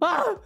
Ah!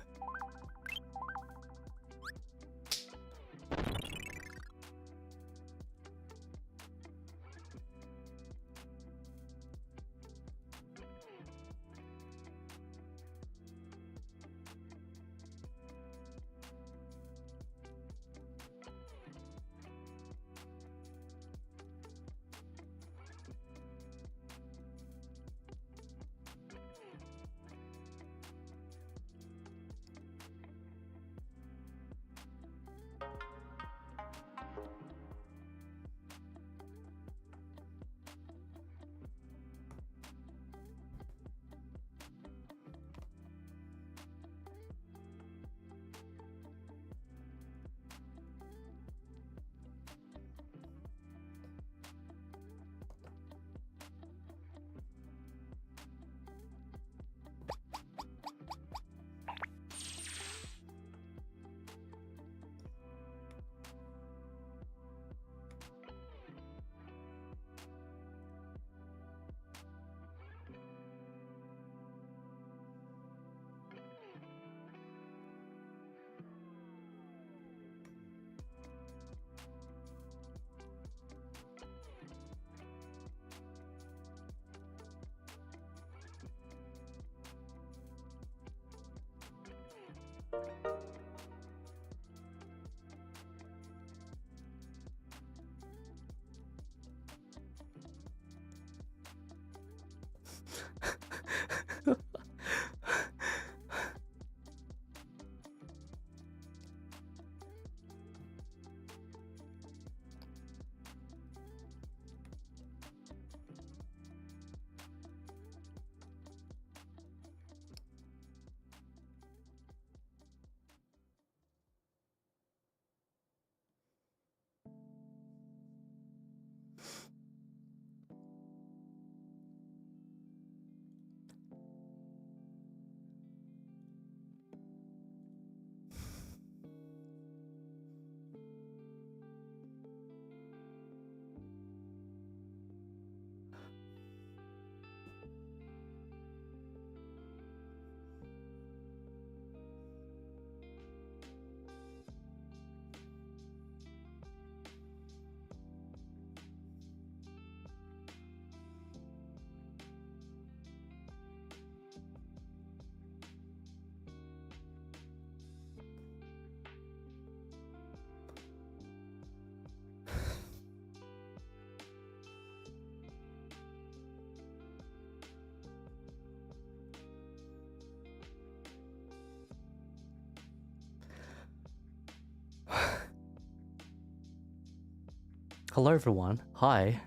Hello everyone, hi.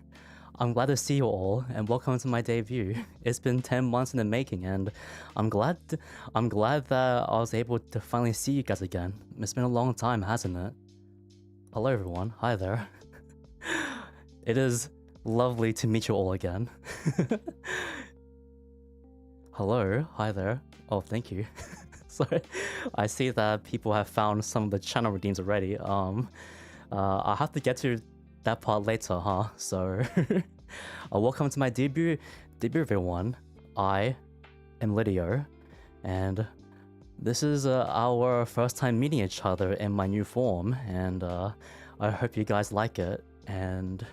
I'm glad to see you all and welcome to my debut. It's been 10 months in the making and I'm glad that I was able to finally see you guys again. It's been a long time, hasn't it? Hello everyone, hi there. It is lovely to meet you all again. Hello, hi there. Oh, thank you. Sorry, I see that people have found some of the channel redeems already. I'll have to get to that part later, huh? So, welcome to my debut everyone. I am Lideo, and this is our first time meeting each other in my new form, and I hope you guys like it. And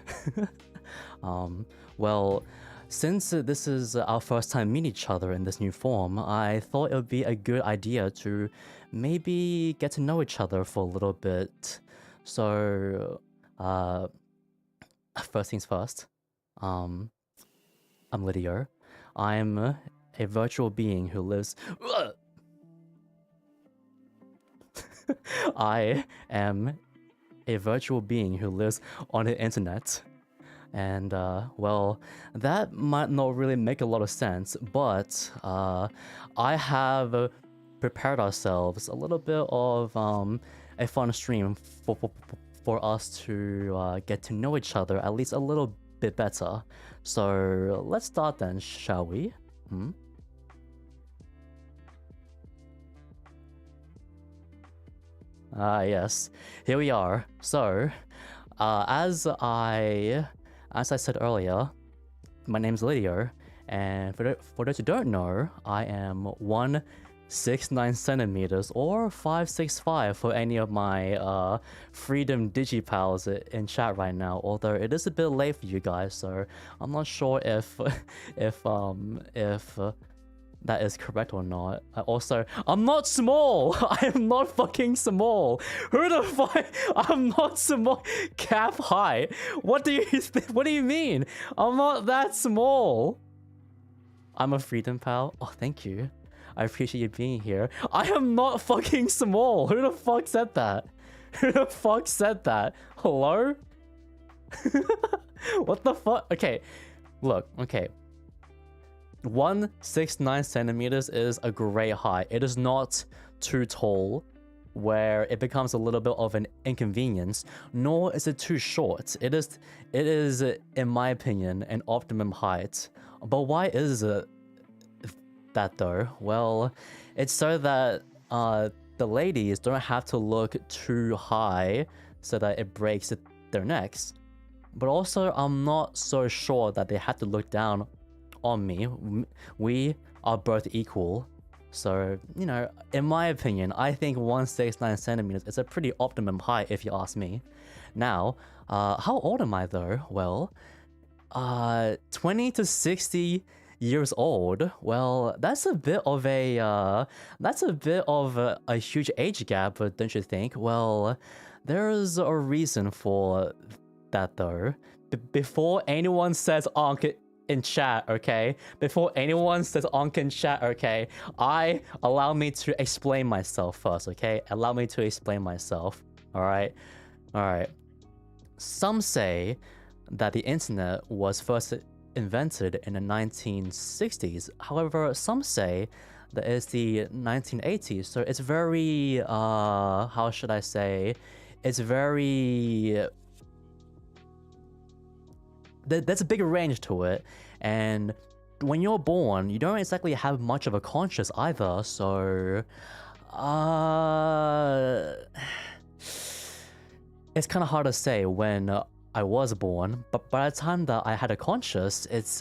well, since this is our first time meeting each other in this new form, I thought it would be a good idea to maybe get to know each other for a little bit. So, first things first, I'm Lideo. I'm a virtual being who lives... I am a virtual being who lives on the internet. And, well, that might not really make a lot of sense, but I have prepared ourselves a little bit of a fun stream for us to get to know each other at least a little bit better. So let's start then, shall we? Yes, here we are. So, as I said earlier, my name's Lideo, and for those who don't know, I am one 1.69 centimeters or 5'6" for any of my freedom digipals in chat right now, although it is a bit late for you guys, so I'm not sure if if that is correct or not. Also, I'm not small. I am not fucking small. Who the fuck? I'm not small. Cap height. What do you mean? I'm not that small. I'm a freedom pal. Oh, thank you. I appreciate you being here. I am not fucking small. Who the fuck said that? Who the fuck said that? Hello? What the fuck? Okay, look. Okay. 1.69 centimeters is a great height. It is not too tall where it becomes a little bit of an inconvenience, nor is it too short. It is, in my opinion, an optimum height. But why is it that though? Well, it's so that the ladies don't have to look too high so that it breaks their necks. But also, I'm not so sure that they have to look down on me. We are both equal. So, you know, in my opinion, I think 1.69 centimeters is a pretty optimum height if you ask me. Now, how old am I though? Well, 20 to 60 years old. Well, that's a bit of a huge age gap, don't you think? Well, there's a reason for that though. Before anyone says Ankh in chat, okay? Before anyone says Ankh in chat, okay? Allow me to explain myself first, okay? Allow me to explain myself. Alright? Alright. Some say that the internet was first invented in the 1960s. However, some say that it's the 1980s. So it's very, how should I say? It's very... There's a big range to it. And when you're born, you don't exactly have much of a conscience either. So, it's kind of hard to say when I was born, but by the time that I had a conscience, it's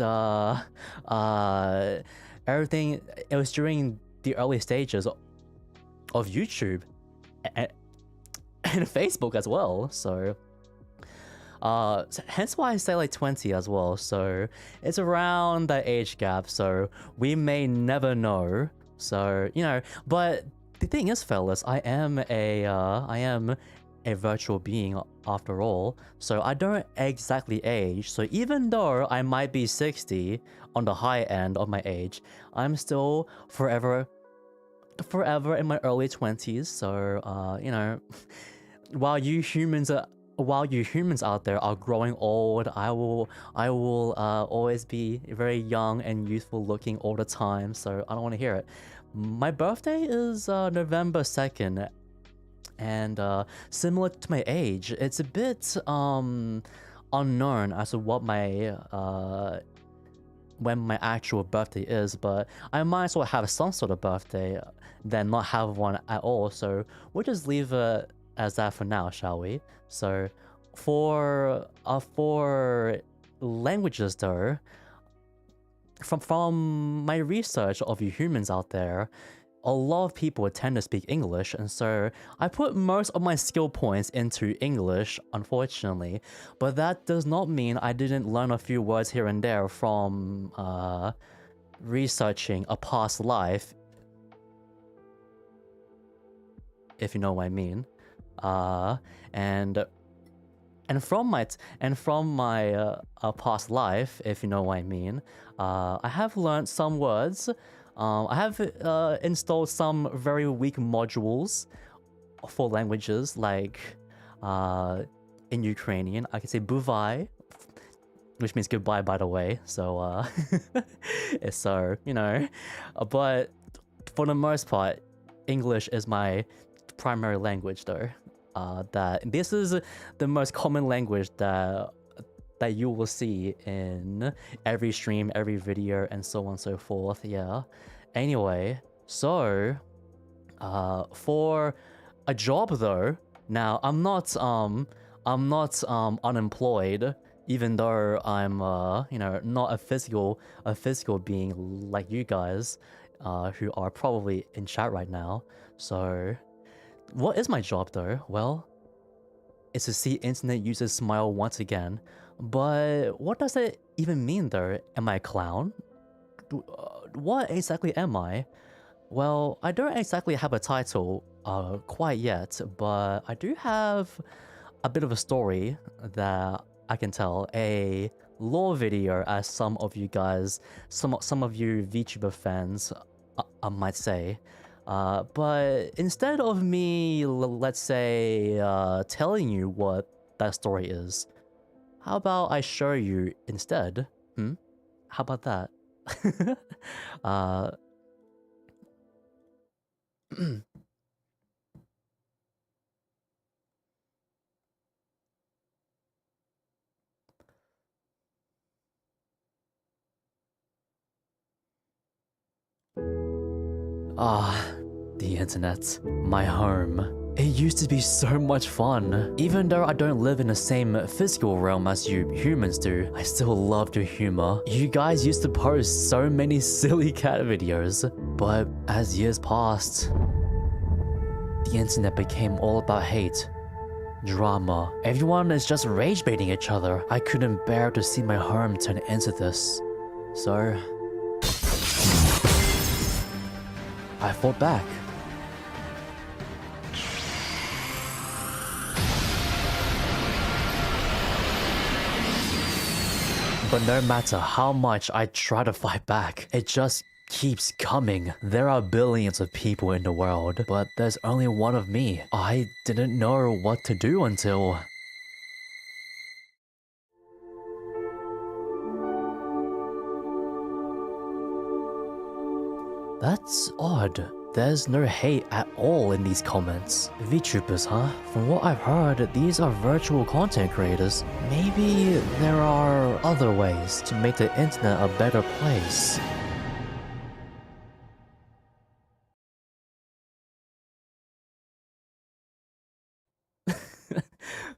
everything. It was during the early stages of YouTube and Facebook as well. So, hence why I say like 20 as well. So it's around that age gap. So we may never know. So, you know, but the thing is, fellas, I am a virtual being after all, so I don't exactly age. So even though I might be 60 on the high end of my age, I'm still forever in my early 20s. So you know, while you humans out there are growing old, I will always be very young and youthful looking all the time. So I don't want to hear it. My birthday is November 2nd. And similar to my age, it's a bit unknown as to what my when my actual birthday is, but I might as well have some sort of birthday than not have one at all. So we'll just leave it as that for now, shall we? So for languages though, from my research of you humans out there, a lot of people tend to speak English, and so I put most of my skill points into English, unfortunately, but that does not mean I didn't learn a few words here and there from researching a past life, if you know what I mean. And from my past life, if you know what I mean, I have learned some words. I have installed some very weak modules for languages, like in Ukrainian, I can say buvai, which means goodbye, by the way. So, so you know, but for the most part, English is my primary language, though. That this is the most common language that you will see in every stream, every video, and so on and so forth. Yeah. Anyway, so for a job though, now I'm not unemployed, even though I'm you know, not a physical being like you guys. who are probably in chat right now. So, what is my job though? Well, it's to see internet users smile once again. But what does it even mean though? Am I a clown? What exactly am I? Well, I don't exactly have a title quite yet, but I do have a bit of a story that I can tell, a lore video, as some of you guys, some of you VTuber fans, I might say. But instead of me, let's say, telling you what that story is, how about I show you instead? How about that? uh, the internet, my home. It used to be so much fun. Even though I don't live in the same physical realm as you humans do, I still loved your humor. You guys used to post so many silly cat videos. But as years passed, the internet became all about hate, drama. Everyone is just rage baiting each other. I couldn't bear to see my home turn into this. So I fought back. But no matter how much I try to fight back, it just keeps coming. There are billions of people in the world, but there's only one of me. I didn't know what to do until... That's odd. There's no hate at all in these comments. VTubers, huh? From what I've heard, these are virtual content creators. Maybe there are other ways to make the internet a better place.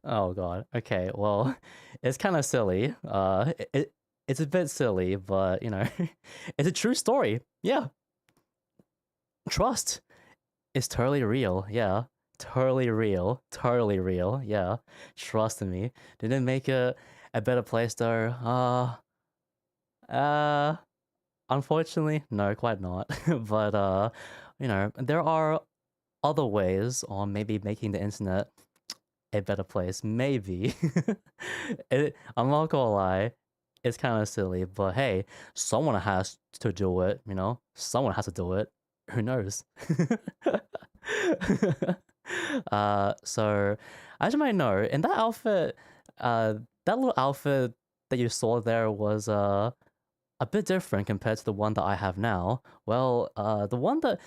Oh god. Okay, well, it's kind of silly. It's a bit silly, but you know, it's a true story. Yeah. Trust is totally real. Yeah. Totally real. Totally real. Yeah. Trust me. Did it make a better place though? Unfortunately, no, quite not. But you know, there are other ways on maybe making the internet a better place. Maybe. I'm not gonna lie, it's kind of silly, but hey, someone has to do it, you know? Someone has to do it. Who knows? So as you might know, in that outfit, that little outfit that you saw there was a bit different compared to the one that I have now. Well, the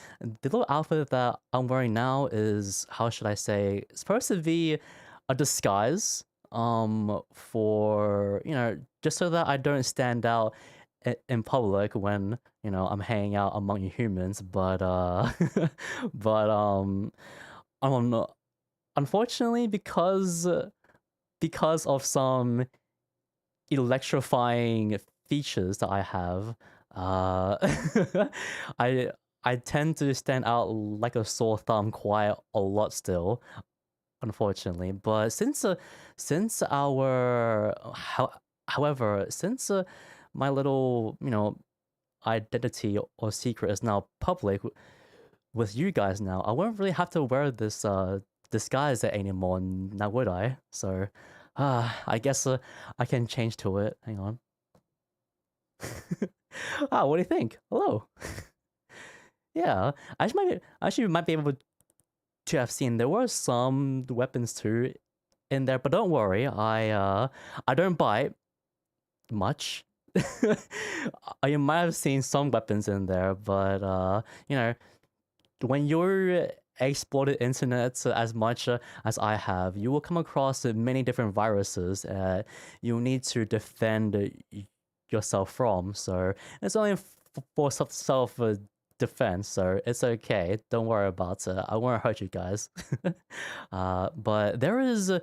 little outfit that I'm wearing now is, how should I say, it's supposed to be a disguise, for, you know, just so that I don't stand out in public when, you know, I'm hanging out among you humans, but, but, not, unfortunately, because of some electrifying features that I have, I I tend to stand out like a sore thumb quite a lot still, unfortunately. But since our however, since my little, you know, identity or secret is now public with you guys now, I won't really have to wear this disguise anymore now, would I? So I guess I can change to it. Hang on. What do you think? Hello. Yeah, I might be able to have seen there were some weapons too in there, but don't worry, I don't bite much. You might have seen some weapons in there, but you know, when you're explored the internet as much as I have, you will come across many different viruses you need to defend yourself from. So it's only for self defense, so it's okay. Don't worry about it. I won't hurt you guys. But there is a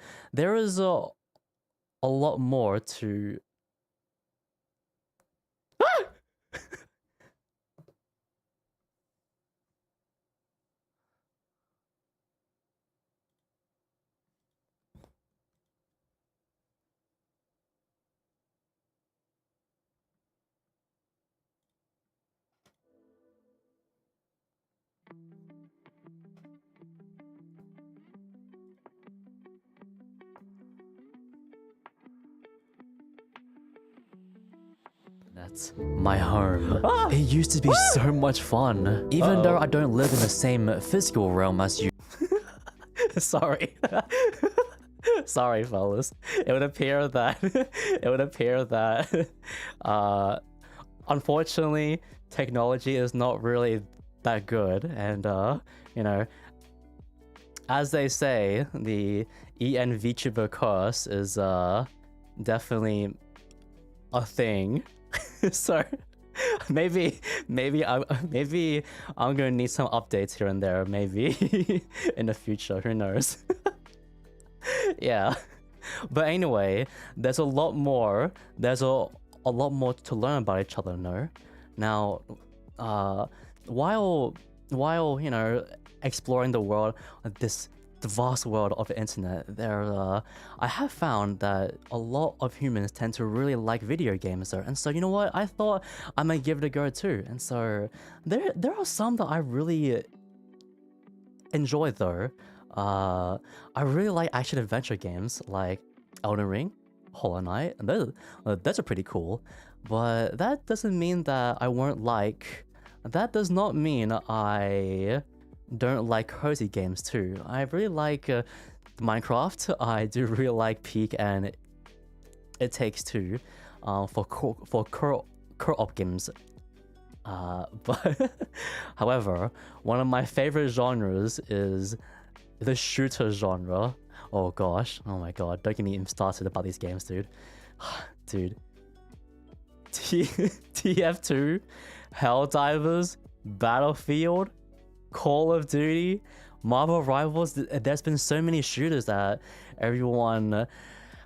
lot more to. That's my home. It used to be so much fun, even though I don't live in the same physical realm as you. Sorry. Sorry, fellas. It would appear that unfortunately technology is not really that good, and you know, as they say, the VTUBER curse is definitely a thing. So maybe I'm gonna need some updates here and there, maybe in the future, who knows. Yeah, but anyway, there's a lot more to learn about each other, no? Now, while you know, exploring the world, the vast world of the internet, I have found that a lot of humans tend to really like video games though, and so you know what, I thought I might give it a go too. And so there are some that I really enjoy though. I really like action adventure games like Elden Ring, Hollow Knight, and those are pretty cool. But that doesn't mean that I won't like. That does not mean I don't like cozy games too. I really like Minecraft. I do really like Peak and It Takes Two for co-op games. But however, one of my favorite genres is the shooter genre. Oh gosh, oh my god, don't get me even started about these games, dude. Dude. TF2, Helldivers, Battlefield, Call of Duty, Marvel Rivals. There's been so many shooters that everyone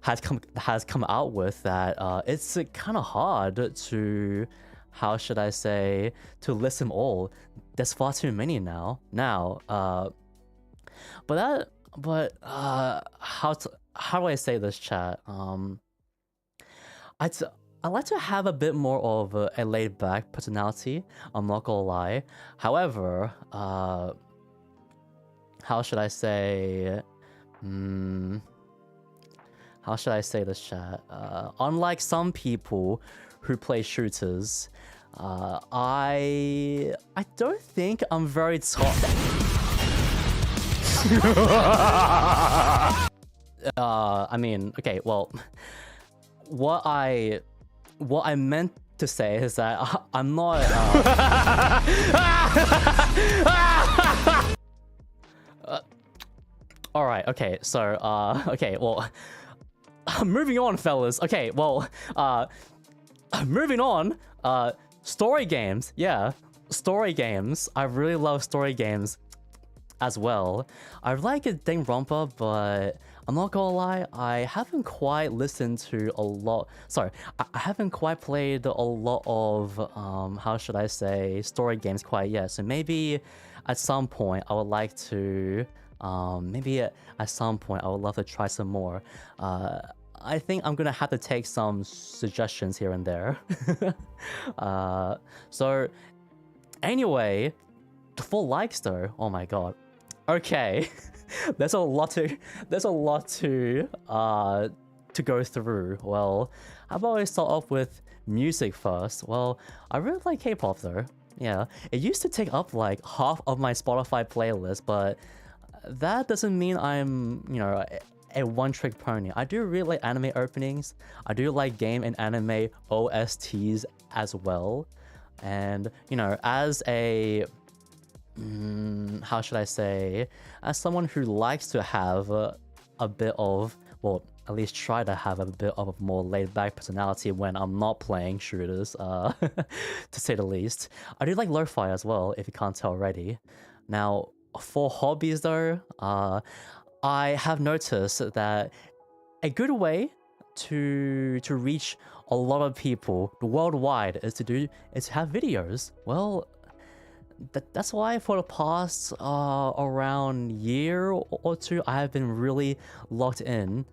has come out with that it's kind of hard to, how should I say, to list them all. There's far too many now. But how do I say this, chat? I like to have a bit more of a laid-back personality. I'm not gonna lie. However, how should I say? How should I say this, chat? Unlike some people who play shooters, I don't think I'm very top. I mean, okay, well, what I meant to say is that I'm not. All right. Okay. So. Okay. Well. Moving on, fellas. Okay. Well. Moving on. Story games. Yeah. Story games. I really love story games as well. I like a Danganronpa, but I'm not gonna lie, I haven't quite listened to a lot. Sorry, I haven't quite played a lot of how should I say, story games quite yet. So maybe at some point I would like to at some point I would love to try some more. I think I'm gonna have to take some suggestions here and there. So anyway, for likes though, oh my god. Okay, there's a lot to go through. Well, how about I start off with music first? Well, I really like K-pop though. Yeah, it used to take up like half of my Spotify playlist, but that doesn't mean I'm, you know, a one-trick pony. I do really like anime openings. I do like game and anime OSTs as well. And, you know, as a how should I say, as someone who likes to have a bit of, well, at least try to have a bit of a more laid-back personality when I'm not playing shooters, to say the least. I do like lo-fi as well, if you can't tell already. Now, for hobbies though, I have noticed that a good way to reach a lot of people worldwide is to have videos. Well, that's why for the past around year or two, I have been really locked in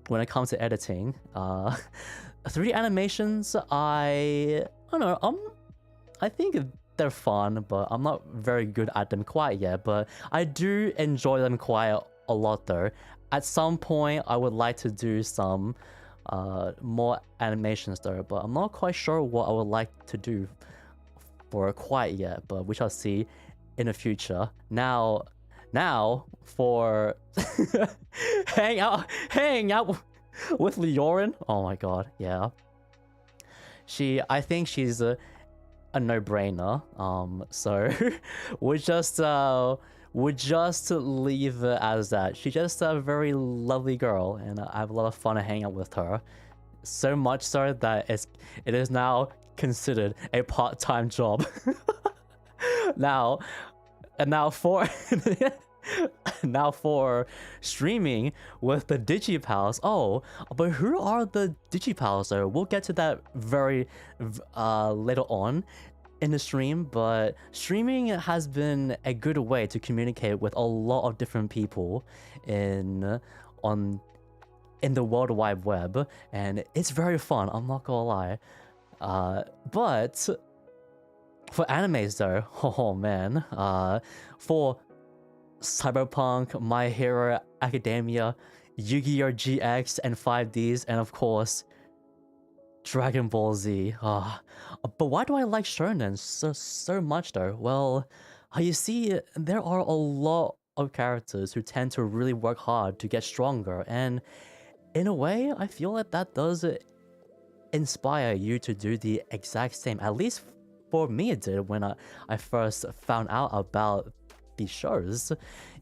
when it comes to editing. 3D animations, I don't know, I think they're fun, but I'm not very good at them quite yet. But I do enjoy them quite a lot though. At some point, I would like to do some more animations though, but I'm not quite sure what I would like to do for quite yet, but we shall see in the future. Now for hang out with Leorin. Oh my god, yeah. I think she's a no-brainer. So we'll just leave it as that. She's just a very lovely girl, and I have a lot of fun hanging out with her. So much so that it is now considered a part-time job. Now for streaming with the Digipals. Oh, but who are the Digipals though? We'll get to that very later on in the stream, but streaming has been a good way to communicate with a lot of different people in the World Wide Web, and it's very fun, I'm not gonna lie. But for animes though, oh man, for Cyberpunk, My Hero Academia, Yu-Gi-Oh! GX and 5Ds, and of course Dragon Ball Z. But why do I like shonen so much though? Well, you see, there are a lot of characters who tend to really work hard to get stronger, and in a way, I feel like that does inspire you to do the exact same. At least for me it did when I first found out about these shows.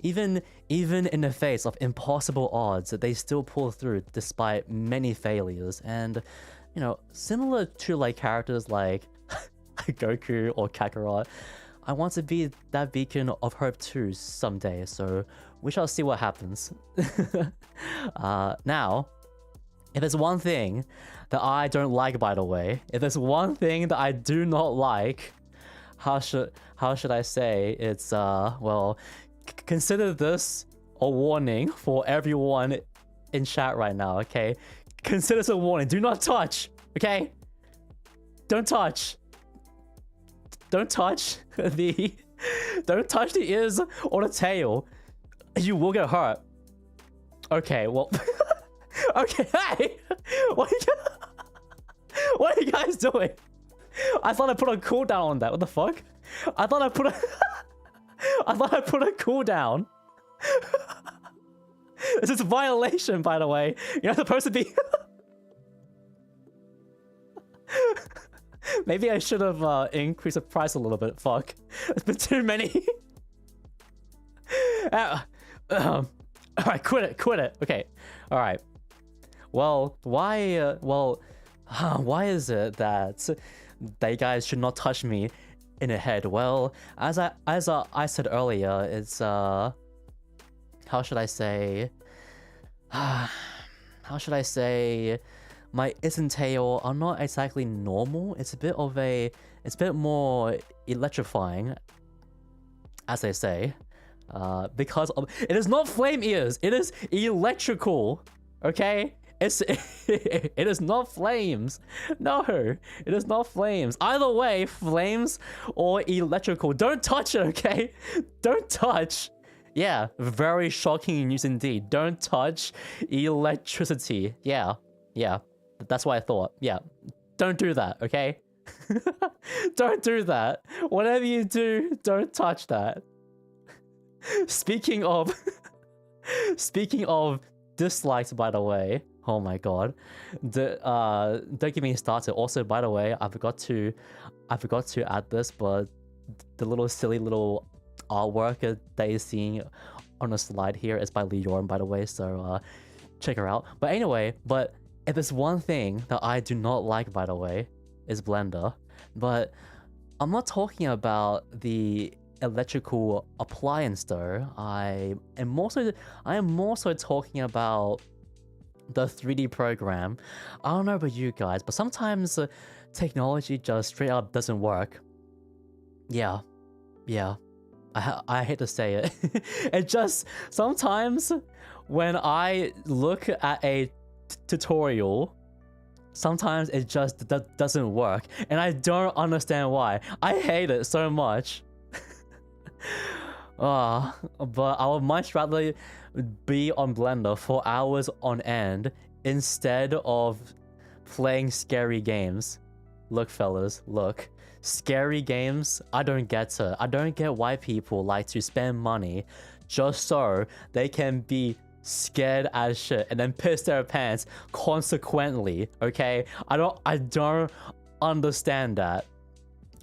Even in the face of impossible odds, they still pull through despite many failures. And you know, similar to like characters like Goku or Kakarot, I want to be that beacon of hope too someday, so we shall see what happens. Now, if there's one thing that I don't like, by the way, if there's one thing that I do not like, how should I say, it's well, consider this a warning for everyone in chat right now, okay? Consider this a warning. Do not touch, okay? Don't touch. Don't touch the ears or the tail. You will get hurt. Okay, well, okay, hey, what are you guys doing? I thought I put a cooldown on that. What the fuck? I thought I put a cooldown. This is a violation, by the way. You're not supposed to be. Maybe I should have increased the price a little bit. Fuck. It's been too many. Alright, quit it. Okay. Alright. Well, why is it that you guys should not touch me in the head? Well, as I said earlier, it's how should I say? How should I say? My ears and tail are not exactly normal. It's a bit more electrifying, as they say, because it is not flame ears. It is electrical. Okay, it is not flames. No, it is not flames. Either way, flames or electrical. Don't touch it. Okay, don't touch. Yeah, very shocking news indeed. Don't touch electricity. Yeah. That's what I thought. Yeah. Don't do that, okay? Don't do that. Whatever you do, don't touch that. Speaking of dislikes, by the way. Oh my god. Don't get me started. Also, by the way, I forgot to add this, but the little silly little artwork that you're seeing on the slide here is by Leorin, by the way, so check her out. But anyway, if there's one thing that I do not like, by the way, is Blender. But I'm not talking about the electrical appliance though. I am more so talking about the 3D program. I don't know about you guys, but sometimes technology just straight up doesn't work. Yeah. I hate to say it. It just sometimes when I look at a tutorial, sometimes it just doesn't work, and I don't understand why. I hate it so much. But I would much rather be on Blender for hours on end instead of playing scary games, look fellas, look, scary games, I don't get it. I don't get why people like to spend money just so they can be scared as shit and then piss their pants consequently, okay? I don't understand that.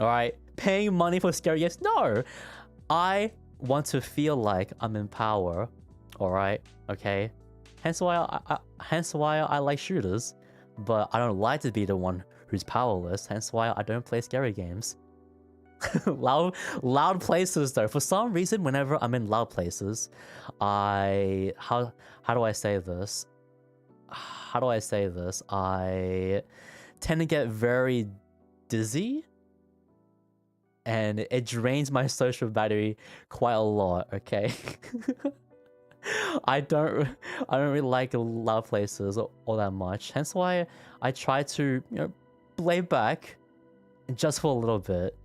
All right, paying money for scary games? No, I want to feel like I'm in power. All right, okay. Hence why I like shooters, but I don't like to be the one who's powerless. Hence why I don't play scary games. loud places though. For some reason, whenever I'm in loud places, how do I say this? I tend to get very dizzy, and it drains my social battery quite a lot, okay? I don't really like loud places all that much. Hence why I try to, play back just for a little bit.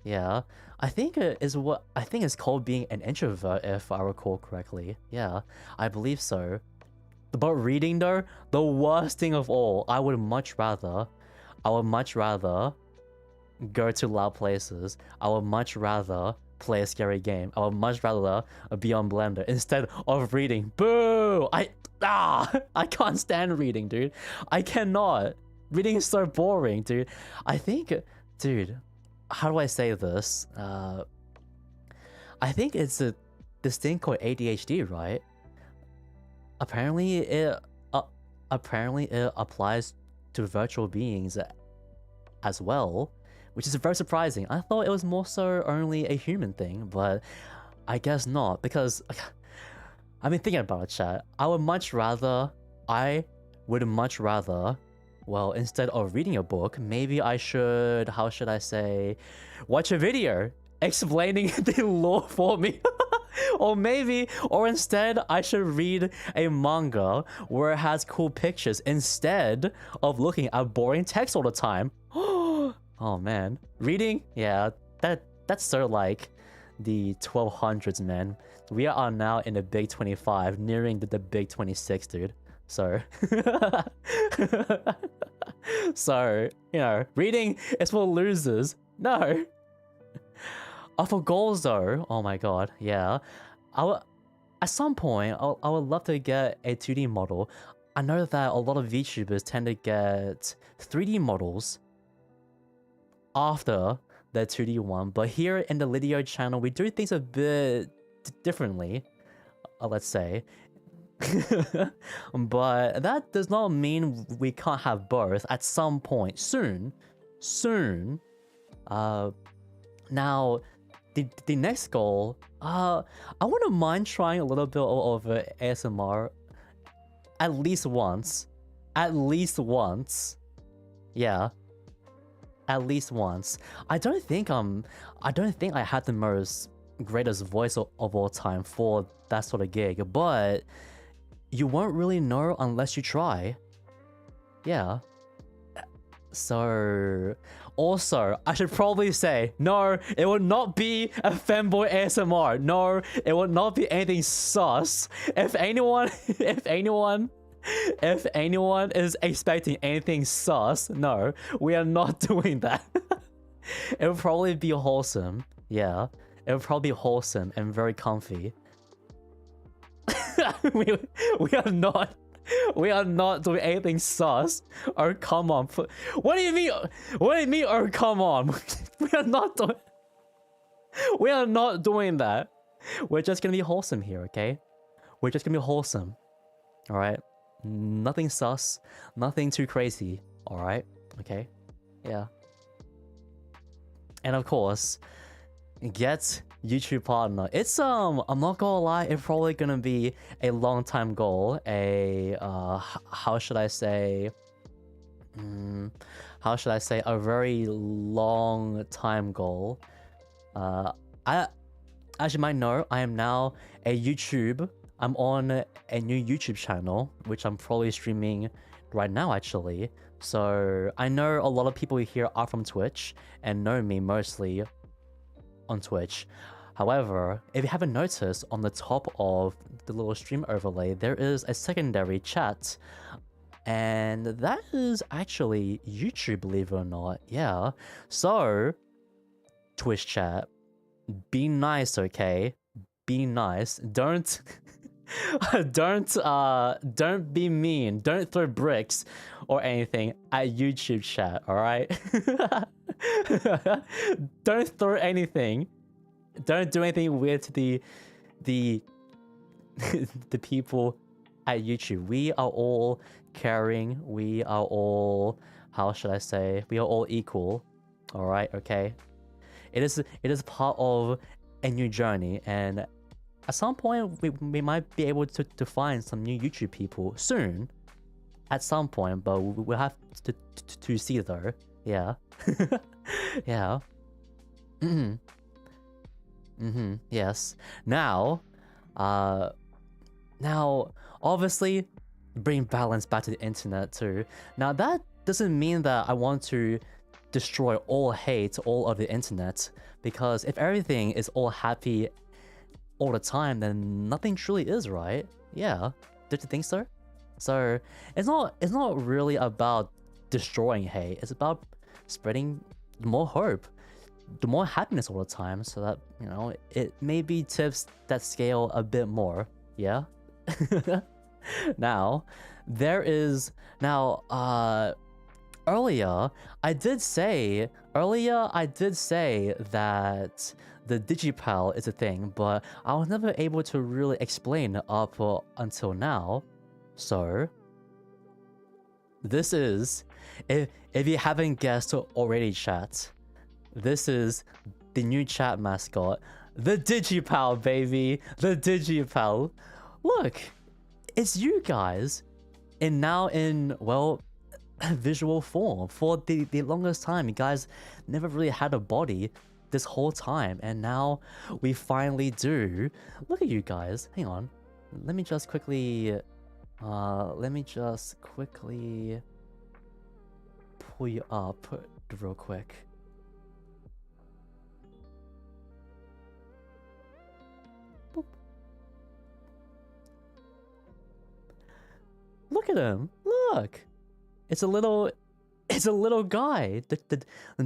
Yeah. I think it's called being an introvert, if I recall correctly. Yeah, I believe so. But reading though, the worst thing of all, I would much rather go to loud places. I would much rather play a scary game. I would much rather be on Blender instead of reading. Boo! I can't stand reading, dude. I cannot. Reading is so boring, dude. I think, dude, how do I say this? I think it's this thing called ADHD, right? Apparently it applies to virtual beings as well, which is very surprising. I thought it was more so only a human thing, but I guess not, because I've been thinking about it, chat. I would much rather, well, instead of reading a book, maybe I should, how should I say, watch a video explaining the lore for me. Or instead, I should read a manga where it has cool pictures instead of looking at boring text all the time. Oh man, reading? Yeah, that's so like the 1200s, man. We are now in the big 25, nearing the big 26, dude. So, reading is for losers. No. For goals though, oh my god, yeah. At some point, I would love to get a 2D model. I know that a lot of VTubers tend to get 3D models after their 2D one, but here in the Lideo channel, we do things a bit differently, let's say. But that does not mean we can't have both at some point soon. Now, the next goal, I wouldn't mind trying a little bit of ASMR at least once. Yeah, at least once. I don't think I had the most greatest voice of all time for that sort of gig, but you won't really know unless you try. Yeah. So, also, I should probably say, no, it will not be a femboy ASMR. No, it will not be anything sus. If anyone is expecting anything sus, no, we are not doing that. It will probably be wholesome. Yeah, it will probably be wholesome and very comfy. We are not doing anything sus. Oh, come on. What do you mean? Oh, come on. We are not doing that. We're just gonna be wholesome here, okay? We're just gonna be wholesome. Alright? Nothing sus. Nothing too crazy. Alright? Okay? Yeah. And of course, get YouTube partner. It's I'm not gonna lie, it's probably gonna be a long time goal. How should I say a very long time goal. As you might know, I am now I'm on a new YouTube channel, which I'm probably streaming right now actually. So I know a lot of people here are from Twitch and know me mostly on Twitch. However, if you haven't noticed, on the top of the little stream overlay, there is a secondary chat. And that is actually YouTube, believe it or not. Yeah. So, Twitch chat, be nice, okay? Be nice. Don't don't be mean. Don't throw bricks or anything at YouTube chat, all right? Don't throw anything. Don't do anything weird to the the people at YouTube. We are all caring. We are all, how should I say? We are all equal. All right, okay? It is part of a new journey, and at some point we might be able to find some new YouTube people soon. At some point, but we'll have to see though. Yeah. Yeah. Yes. Now, obviously, bring balance back to the internet too. Now, that doesn't mean that I want to destroy all hate, all of the internet, because if everything is all happy all the time, then nothing truly is, right? Yeah. Don't you think so? So it's not really about destroying hate. It's about spreading more hope, the more happiness all the time, so that, you know, it maybe tips that scale a bit more. Yeah. Now, there is earlier I did say that the digipal is a thing, but I was never able to really explain up until now. So this is, if you haven't guessed already, chat, this is the new chat mascot, the digipal, baby, the digipal. Look, it's you guys, and now in, well, visual form. For the longest time, you guys never really had a body this whole time, and now we finally do. Look at you guys. Hang on, let me just quickly pull you up real quick. Boop. Look at him. Look, it's a little guy.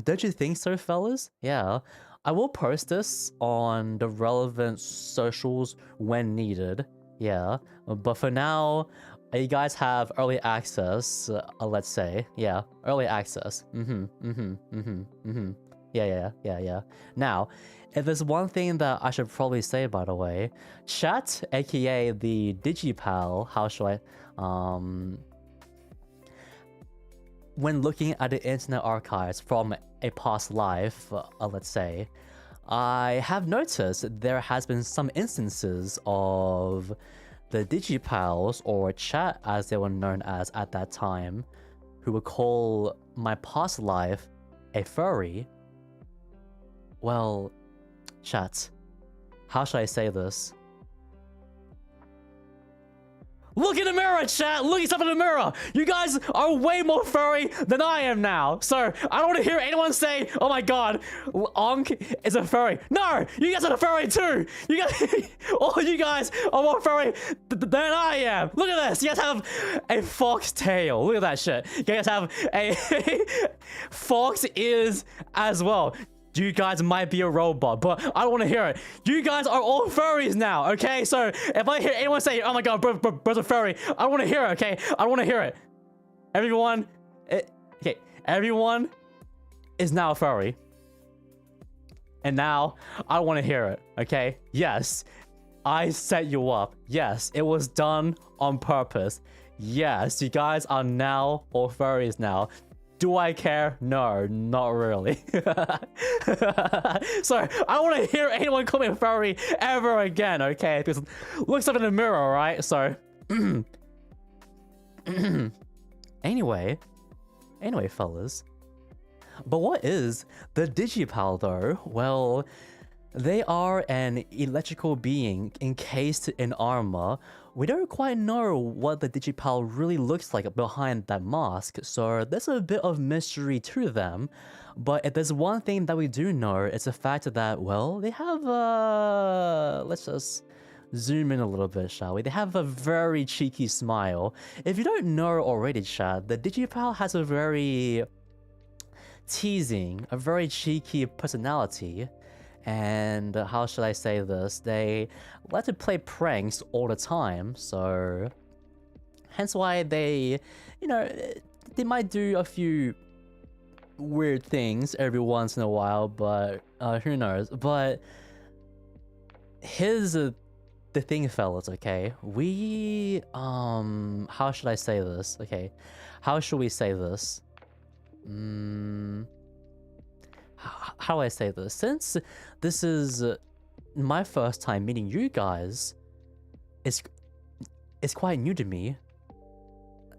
Don't you think so, fellas? Yeah, I will post this on the relevant socials when needed. Yeah, but for now, you guys have early access, let's say. Yeah, early access. Yeah. Now, if there's one thing that I should probably say, by the way, chat, aka the digipal, how should I, when looking at the internet archives from a past life, let's say, I have noticed there has been some instances of the digipals, or chat as they were known as at that time, who would call my past life a furry. Well, chat, how should I say this? Look in the mirror, chat! Look yourself in the mirror! You guys are way more furry than I am now! So, I don't want to hear anyone say, oh my god, Onk is a furry. No! You guys are a furry too! You guys, all you guys are more furry than I am! Look at this! You guys have a fox tail. Look at that shit. You guys have a fox ears as well. You guys might be a robot, but I don't want to hear it. You guys are all furries now, okay? So if I hear anyone say, oh my god, bro's a furry, I don't want to hear it, okay? I don't want to hear it. Everyone is now a furry. And now, I don't want to hear it, okay? Yes, I set you up. Yes, it was done on purpose. Yes, you guys are now all furries now. Do I care? No, not really. So, I don't want to hear anyone call me a furry ever again, okay? Because look stuff in the mirror, right? So, anyway, fellas. But what is the digipal though? Well, they are an electrical being encased in armor we don't quite know what the Digipal really looks like behind that mask, so there's a bit of mystery to them. But if there's one thing that we do know, it's the fact that, well, they have let's just zoom in a little bit, shall we? They have a very cheeky smile. If you don't know already, Chad, the Digipal has a very teasing, a very cheeky personality. And how should I say this? They like to play pranks all the time, so hence why they, you know, they might do a few weird things every once in a while, but who knows? But here's the thing, fellas, okay? We, how should I say this? Okay, how should we say this? How do I say this? Since this is my first time meeting you guys, it's quite new to me.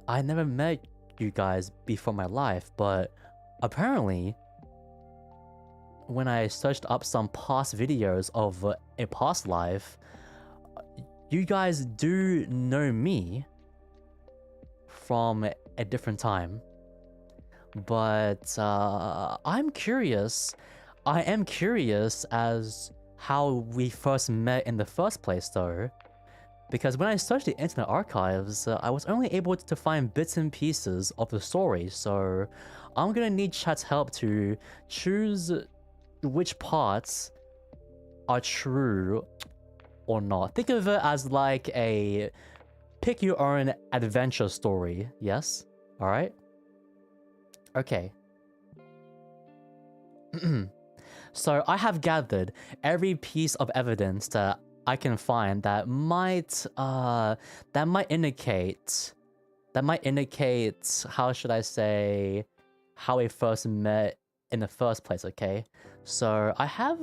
I never met you guys before my life, but apparently when I searched up some past videos of a past life, you guys do know me from a different time. But I'm curious. I am curious as how we first met in the first place, though. Because when I searched the Internet Archives, I was only able to find bits and pieces of the story, so I'm gonna need chat's help to choose which parts are true or not. Think of it as like a pick your own adventure story, yes? Alright? Okay. So I have gathered every piece of evidence that I can find that might indicate how should I say how we first met in the first place, okay? So I have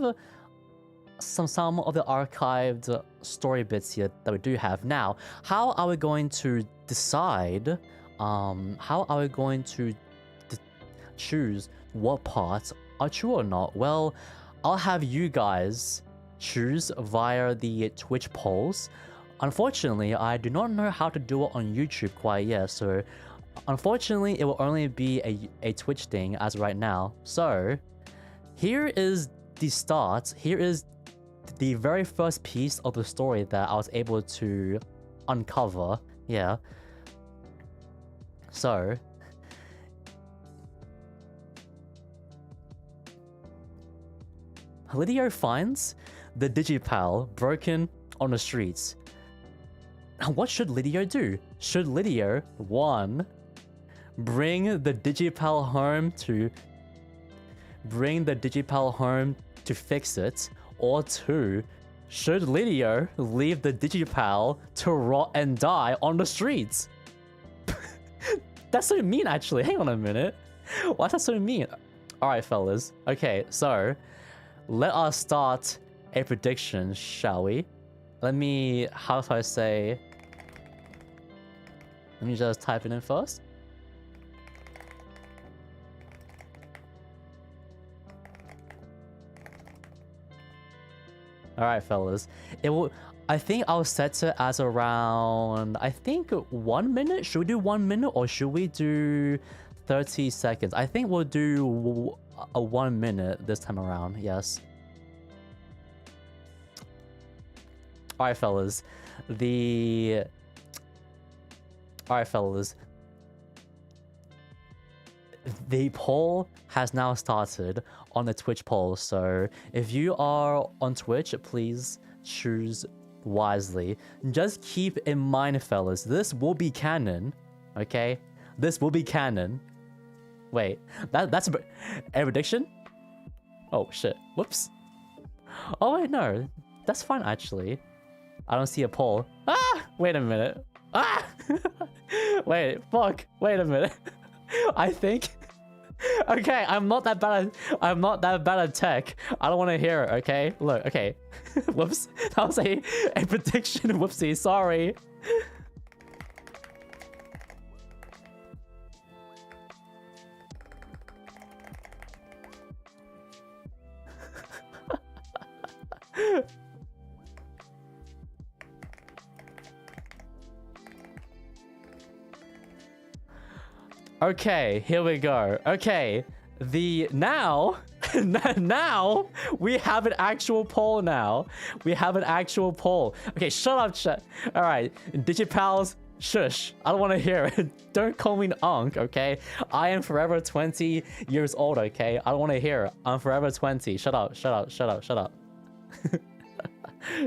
some of the archived story bits here that we do have. Now, how are we going to decide how are we going to choose what parts are true or not? Well, I'll have you guys choose via the Twitch polls. Unfortunately, I do not know how to do it on YouTube quite yet, so unfortunately it will only be a Twitch thing as right now. So here is the start. Here is the very first piece of the story that I was able to uncover. Yeah. So Lideo finds the Digipal broken on the streets. What should Lideo do? Should Lideo, 1, bring the Digipal home to fix it, or 2, should Lideo leave the Digipal to rot and die on the streets? That's so mean, actually. Hang on a minute. Why is that so mean? Alright, fellas. Okay, so let us start a prediction, shall we? Let me, how do I say? Let me just type it in first. Alright, fellas. It will, I think I'll set it as around, I think 1 minute? Should we do 1 minute or should we do 30 seconds? I think we'll do a 1 minute this time around, yes. Alright, fellas. Alright, fellas. The poll has now started on the Twitch poll, so if you are on Twitch, please choose wisely. Just keep in mind, fellas, this will be canon, okay? This will be canon. Wait, that's a prediction? Oh shit, whoops. Oh wait, no, that's fine actually. I don't see a poll. Ah, wait a minute. Ah, wait, fuck, wait a minute. I think, okay, I'm not that bad at tech. I don't want to hear it, okay? Look, okay. Whoops, that was a prediction, whoopsie, sorry. Okay, here we go. Okay, now now we have an actual poll now. We have an actual poll. Okay, shut up, chat. All right, Digipals, shush. I don't want to hear it. Don't call me an unk, okay? I am forever 20 years old, okay? I don't want to hear it. I'm forever 20. Shut up, shut up, shut up, shut up.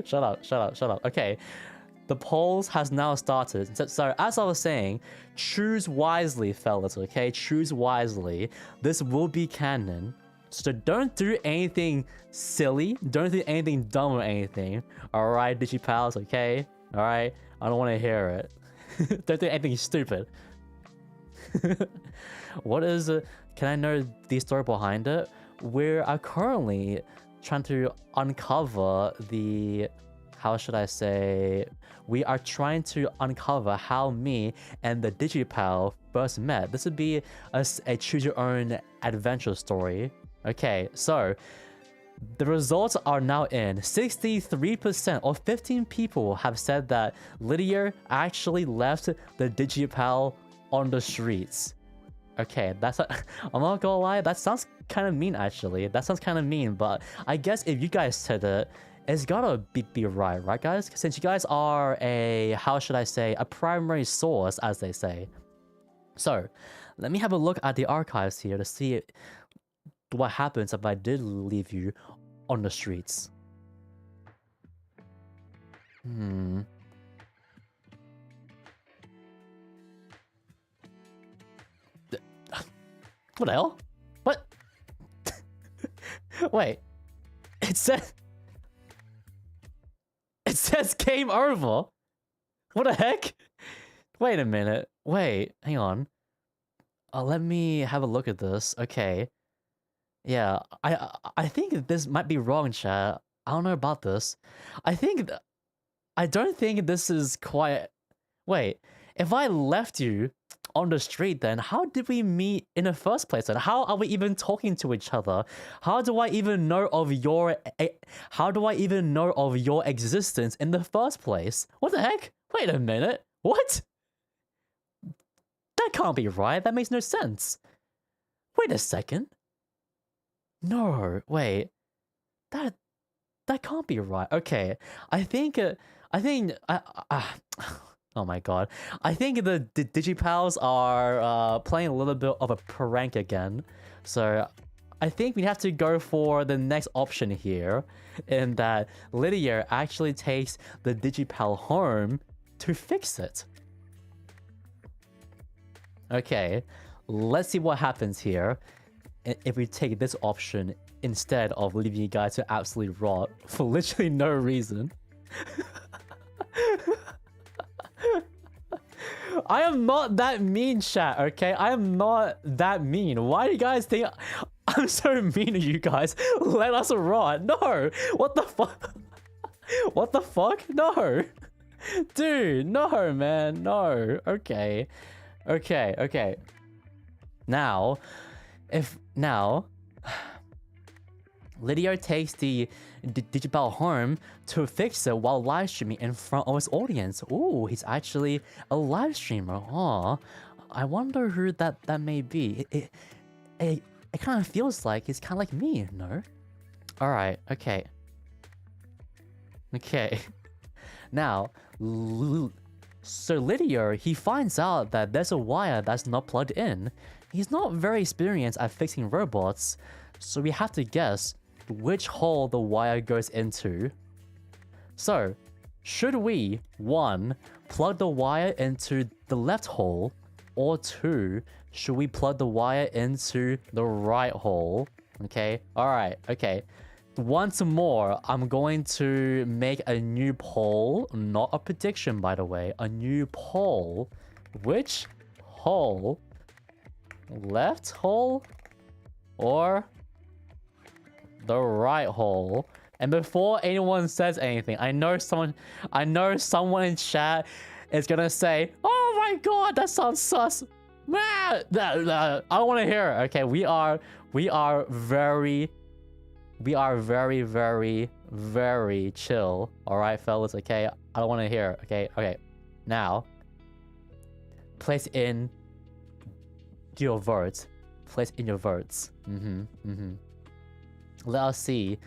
Shut up, shut up, shut up. Okay. The polls has now started. So as I was saying, choose wisely, fellas, okay? Choose wisely. This will be canon. So don't do anything silly. Don't do anything dumb or anything. Alright, Digipals, okay? Alright? I don't want to hear it. Don't do anything stupid. What is it? Can I know the story behind it? We are currently trying to uncover the... How should I say? We are trying to uncover how me and the Digipal first met. This would be a choose-your-own adventure story. Okay, so the results are now in. 63% or 15 people have said that Lideo actually left the Digipal on the streets. Okay, that's I'm not gonna lie, that sounds kind of mean actually. That sounds kind of mean, but I guess if you guys said it, it's gotta be right guys? Since you guys are a, how should I say, a primary source, as they say. So, let me have a look at the archives here to see what happens if I did leave you on the streets. What the hell? What? Wait. It says game over. What the heck? Wait a minute. Wait, hang on. Let me have a look at this. Okay. Yeah, I think this might be wrong, chat. I don't know about this. I don't think this is quite... Wait, if I left you on the street, then how did we meet in the first place? And how are we even talking to each other? How do I even know of your existence in the first place? What the heck? Wait a minute. What? That can't be right. That makes no sense. Wait a second. No, wait. That can't be right. Okay. I think oh my god. I think the Digipals are playing a little bit of a prank again. So I think we have to go for the next option here, in that Lideo actually takes the Digipal home to fix it. Okay, let's see what happens here if we take this option instead of leaving you guys to absolutely rot for literally no reason. I am not that mean, chat, okay? I am not that mean. Why do you guys think I'm so mean to you guys? Let us rot. No! What the fuck? What the fuck? No! Dude, no, man. No. Okay. Okay, okay. Now, Lideo takes the Digipal home to fix it while live streaming in front of his audience. Ooh, he's actually a live streamer. Aw, I wonder who that may be. It kind of feels like he's kind of like me, no? All right, okay. Okay. Now, so Lideo, he finds out that there's a wire that's not plugged in. He's not very experienced at fixing robots, so we have to guess which hole the wire goes into. So, should we, 1, plug the wire into the left hole, or 2, should we plug the wire into the right hole? Okay, alright, okay. Once more, I'm going to make a new poll, not a prediction by the way, a new poll. Which hole? Left hole or the right hole? And before anyone says anything, I know someone in chat is gonna say, "Oh my god, that sounds sus." I don't want to hear it. Okay, we are very, very chill. All right, fellas. Okay, I don't want to hear it. Okay, okay. Now, place in your votes. Place in your votes. Let us see.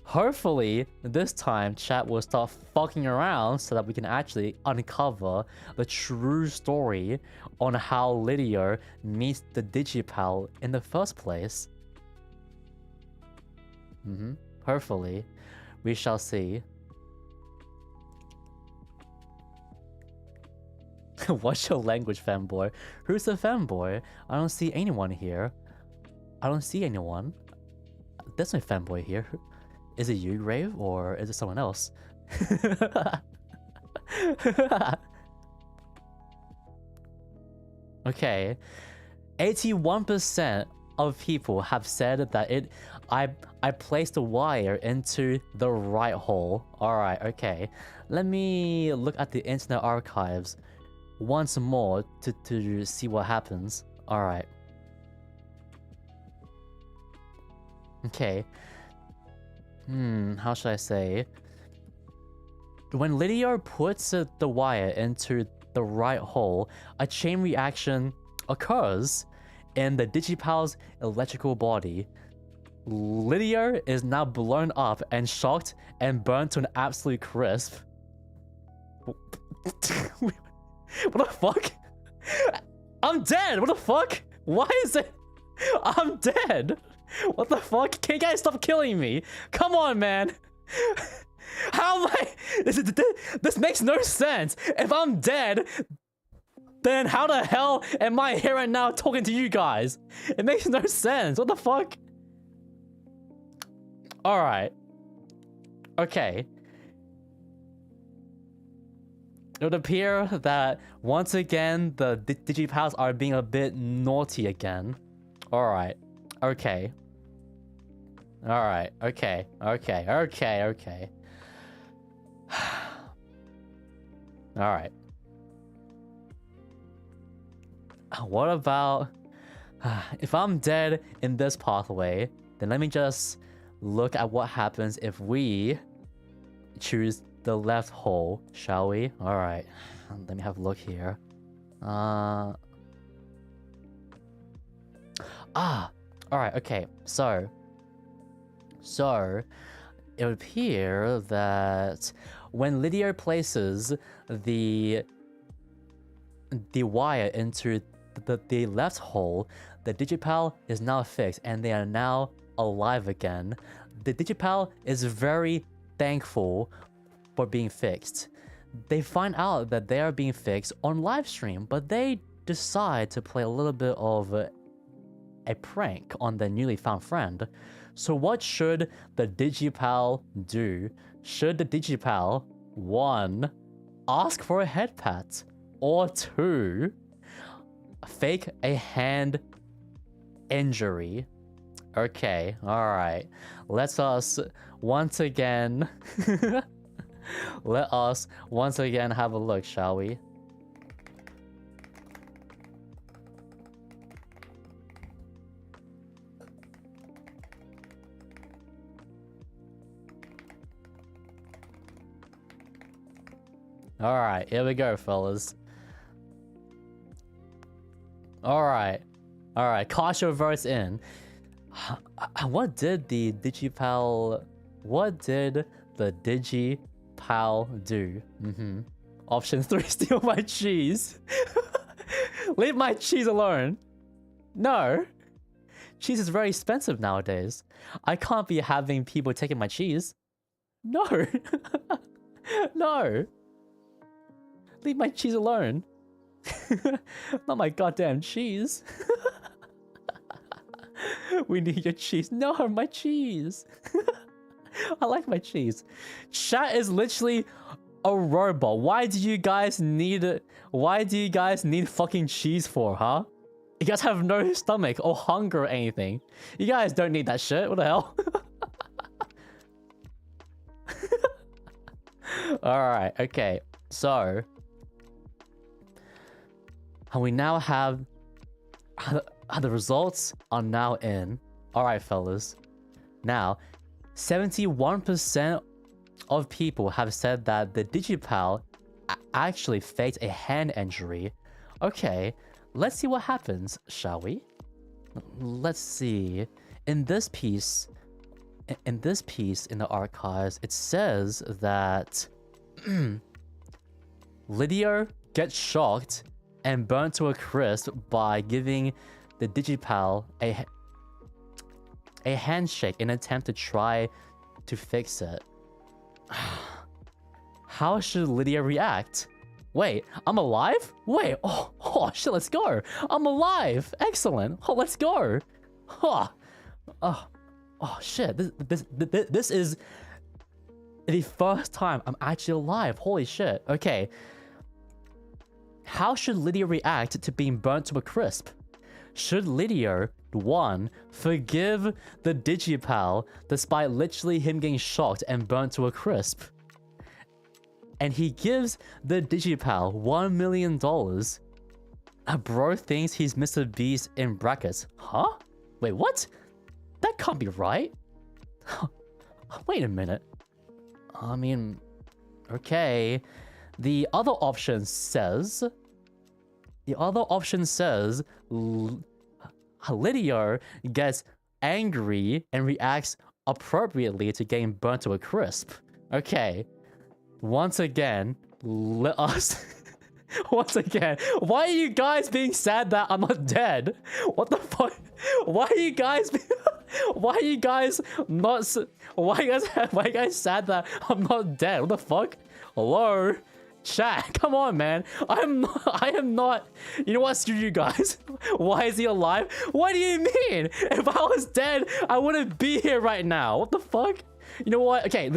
Hopefully, this time chat will start fucking around so that we can actually uncover the true story on how Lideo meets the Digipal in the first place. Hopefully, we shall see. What's your language, fanboy? Who's the fanboy? I don't see anyone here. I don't see anyone. There's no fanboy here. Is it you, Rave, or is it someone else? Okay. 81% of people have said that I placed the wire into the right hole. Alright, okay. Let me look at the Internet Archives once more to see what happens. Alright. Okay. How should I say? When Lideo puts the wire into the right hole, a chain reaction occurs in the Digipal's electrical body. Lideo is now blown up and shocked and burned to an absolute crisp. What the fuck? I'm dead! What the fuck? Why is it? I'm dead! What the fuck? Can you guys stop killing me? Come on, man! How am I? This makes no sense! If I'm dead, then how the hell am I here right now talking to you guys? It makes no sense. What the fuck? Alright. Okay. It would appear that once again the Digipals are being a bit naughty again. Alright. Okay. Alright. Okay. Okay. Okay. Okay. Alright. What about... if I'm dead in this pathway, then let me just look at what happens if we choose the left hole, shall we? Alright. Let me have a look here. Alright, okay. So it would appear that when Lideo places the wire into the left hole, the Digipal is now fixed and they are now alive again. The Digipal is very thankful for being fixed. They find out that they are being fixed on live stream, but they decide to play a little bit of a prank on their newly found friend. So what should the Digipal do? Should the Digipal 1. ask for a head pat, or 2. fake a hand injury? Okay, alright. Let us once again have a look, shall we? Alright, here we go, fellas. Alright, cast your votes in. What did the Digipal do? Option 3, steal my cheese. Leave my cheese alone. No. Cheese is very expensive nowadays. I can't be having people taking my cheese. No. No. Leave my cheese alone. Not my goddamn cheese. We need your cheese. No, my cheese. I like my cheese. Chat is literally a robot. Why do you guys need fucking cheese for, huh? You guys have no stomach or hunger or anything. You guys don't need that shit. What the hell? Alright, okay. So we now have the results are now in. Alright, fellas. Now 71% of people have said that the Digipal actually faked a hand injury. Okay, let's see what happens, shall we? Let's see. In this piece in the archives, it says that Lideo gets shocked and burnt to a crisp by giving the Digipal a handshake in an attempt to try to fix it. How should Lideo react? Wait, I'm alive? Wait, oh shit, let's go. I'm alive. Excellent. Oh, let's go. Huh. Oh shit, this is the first time I'm actually alive. Holy shit. Okay. How should Lideo react to being burnt to a crisp? Should Lideo, 1, forgive the Digipal despite literally him getting shocked and burnt to a crisp? And he gives the Digipal $1 million. A bro thinks he's Mr. Beast in brackets. Huh? Wait, what? That can't be right. Wait a minute. I mean, okay. The other option says Lideo gets angry and reacts appropriately to getting burnt to a crisp. Okay. Once again, let us... Once again, why are you guys being sad that I'm not dead? What the fuck? Why are you guys... Why are you guys not... Why are you guys sad that I'm not dead? What the fuck? Hello? Chat, come on, man. I am not... You know what? Screw you guys. Why is he alive? What do you mean? If I was dead, I wouldn't be here right now. What the fuck? You know what? Okay.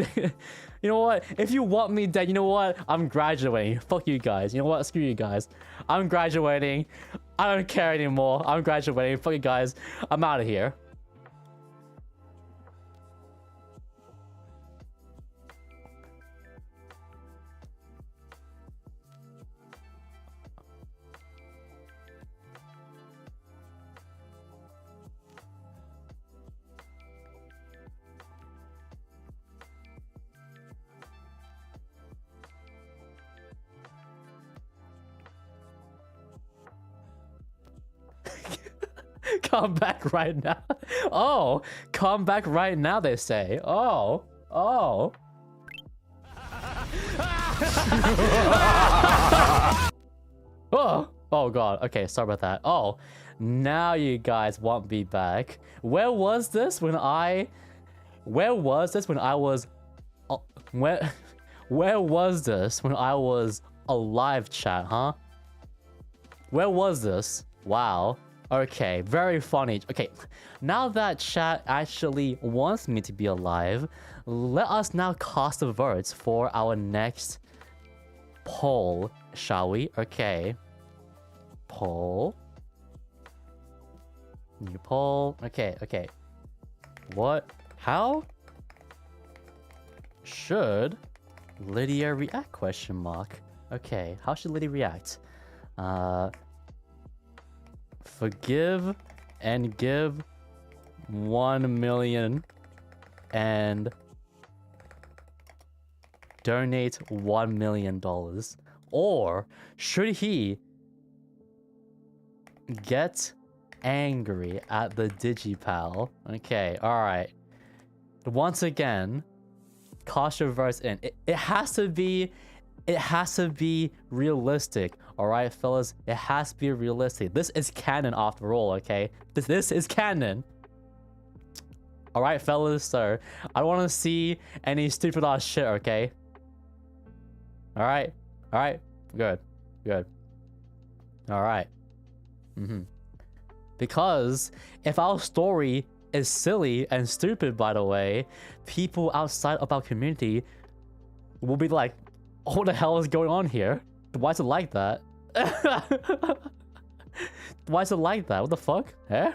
You know what? If you want me dead, you know what? I'm graduating. Fuck you guys. You know what? Screw you guys. I'm graduating. I don't care anymore. I'm graduating. Fuck you guys. I'm out of here. Come back right now. Oh, come back right now, they say. Oh. Oh, oh god. Okay, sorry about that. Oh, now you guys want me back. Where was this when I was alive, chat, huh? Where was this? Wow. Okay, very funny. Okay, now that chat actually wants me to be alive, let us now cast the votes for our next poll, shall we? Okay. Poll. New poll. Okay, okay. What? How should Lideo react? Question mark. Okay, how should Lideo react? Forgive and give 1 million and donate $1 million. Or should he get angry at the Digipal? Okay, alright. Once again, cast your votes in. It has to be realistic. Alright, fellas, it has to be realistic. This is canon after all, okay? This is canon. Alright, fellas, so I don't want to see any stupid ass shit, okay? Alright, alright, good, good. Alright. Because if our story is silly and stupid, by the way, people outside of our community will be like, what the hell is going on here? Why is it like that? Why is it like that? What the fuck? Eh?